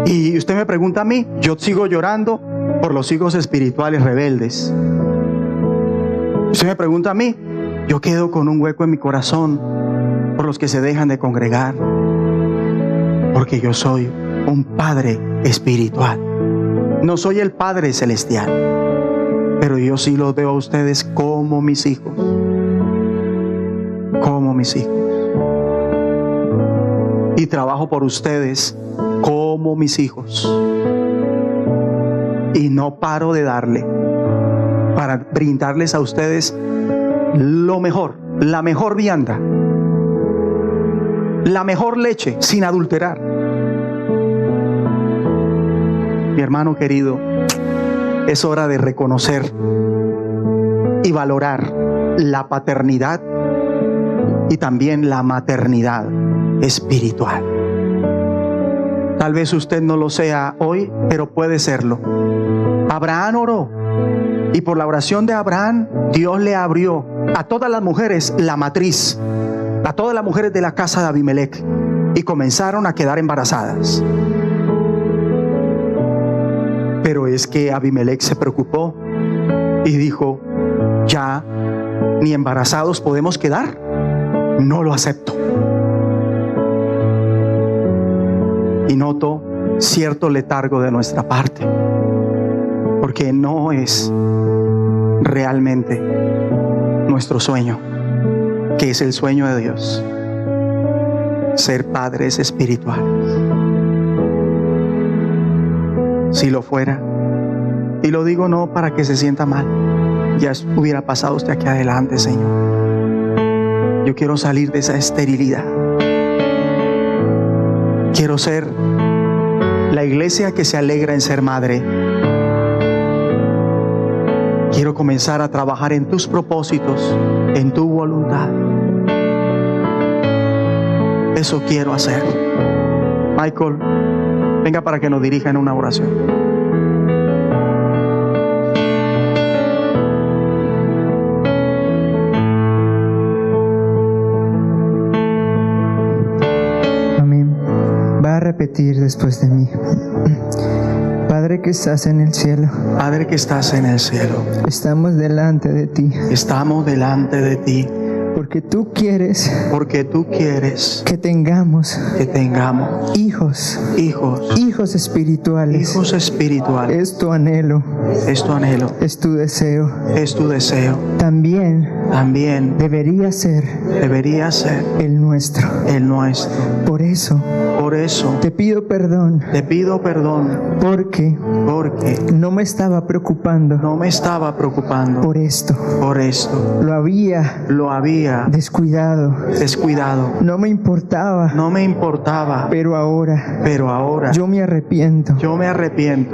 Y usted me pregunta a mí, yo sigo llorando por los hijos espirituales rebeldes. Usted me pregunta a mí, yo quedo con un hueco en mi corazón por los que se dejan de congregar. Porque yo soy un padre espiritual. No soy el Padre celestial, pero yo sí los veo a ustedes como mis hijos. Como mis hijos. Y trabajo por ustedes como mis hijos. Y no paro de darle para brindarles a ustedes lo mejor, la mejor vianda, la mejor leche sin adulterar. Mi hermano querido, es hora de reconocer y valorar la paternidad y también la maternidad espiritual. Tal vez usted no lo sea hoy, pero puede serlo. Abraham oró y por la oración de Abraham Dios le abrió a todas las mujeres la matriz, a todas las mujeres de la casa de Abimelech, y comenzaron a quedar embarazadas. Pero es que Abimelech se preocupó y dijo, ya ni embarazados podemos quedar, no lo acepto. Y noto cierto letargo de nuestra parte, porque no es realmente nuestro sueño, que es el sueño de Dios, ser padres espirituales. Si lo fuera, y lo digo no para que se sienta mal, ya hubiera pasado usted aquí adelante, Señor. Yo quiero salir de esa esterilidad. Quiero ser la iglesia que se alegra en ser madre. Quiero comenzar a trabajar en tus propósitos, en tu voluntad. Eso quiero hacer. Michael, venga para que nos dirija en una oración. Repetir después de mí. Padre que estás en el cielo. Padre que estás en el cielo. Estamos delante de ti. Estamos delante de ti. Porque tú quieres. Porque tú quieres. Que tengamos. Que tengamos. Hijos. Hijos. Hijos espirituales. Hijos espirituales. Es tu anhelo. Es tu anhelo. Es tu deseo. Es tu deseo. También debería ser el nuestro. El nuestro. Por eso te pido perdón. Te pido perdón. Porque no me estaba preocupando. No me estaba preocupando. Por esto. Por esto. Lo había día descuidado. No me importaba. Pero ahora yo me arrepiento.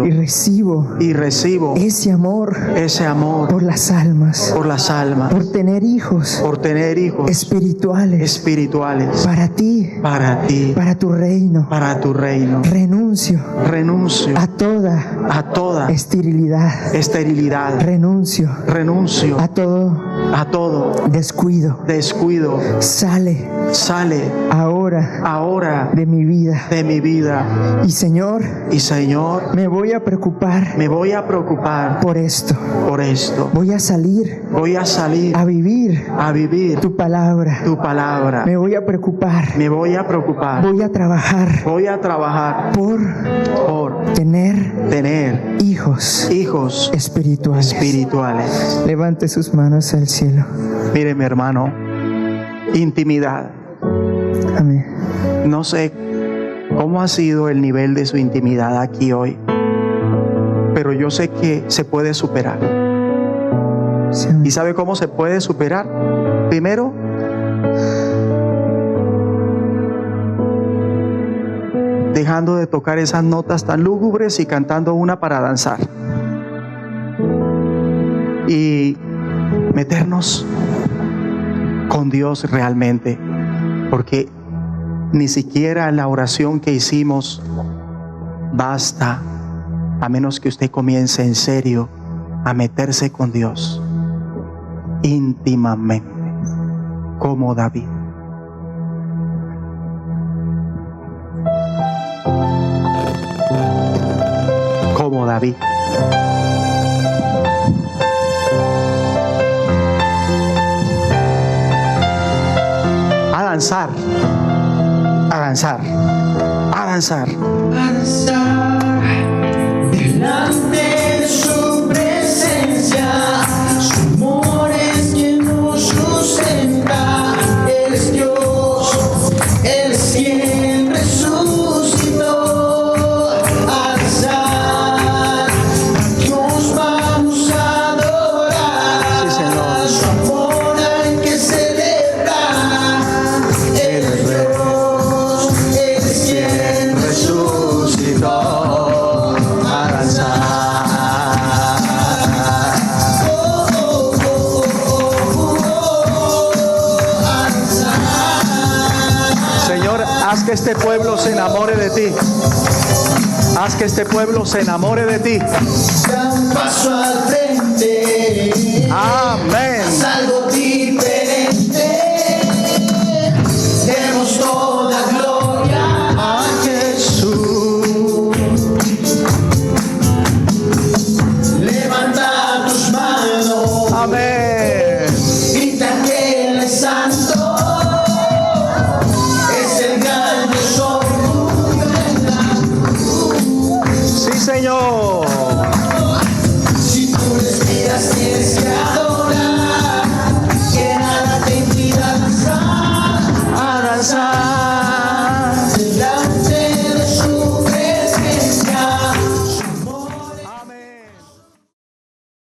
Y recibo ese amor por las almas. Por tener hijos. Espirituales. Para ti. Para tu reino. Renuncio. A toda esterilidad. Renuncio a todo descuido. Sale ahora de mi vida. Y Señor, me voy a preocupar por esto. Voy a salir a vivir tu palabra. Me voy a preocupar. Voy a trabajar por tener hijos espirituales. Levante sus manos al cielo. Mire, mi hermano, intimidad. Amén. No sé cómo ha sido el nivel de su intimidad aquí hoy, pero yo sé que se puede superar. Sí. ¿Y sabe cómo se puede superar? Primero, dejando de tocar esas notas tan lúgubres y cantando una para danzar. Y meternos con Dios realmente, porque ni siquiera la oración que hicimos basta, a menos que usted comience en serio a meterse con Dios íntimamente, como David. A danzar delante de su presencia. Su amor es quien nos sustenta. Él es Dios, Él es quien resucitó. A danzar, Dios vamos a adorar. Sí, Señor. Su amor hay que celebrar. Él es Dios, Él es quien resucitó. Señor, haz que este pueblo se enamore de ti. Haz que este pueblo se enamore de ti.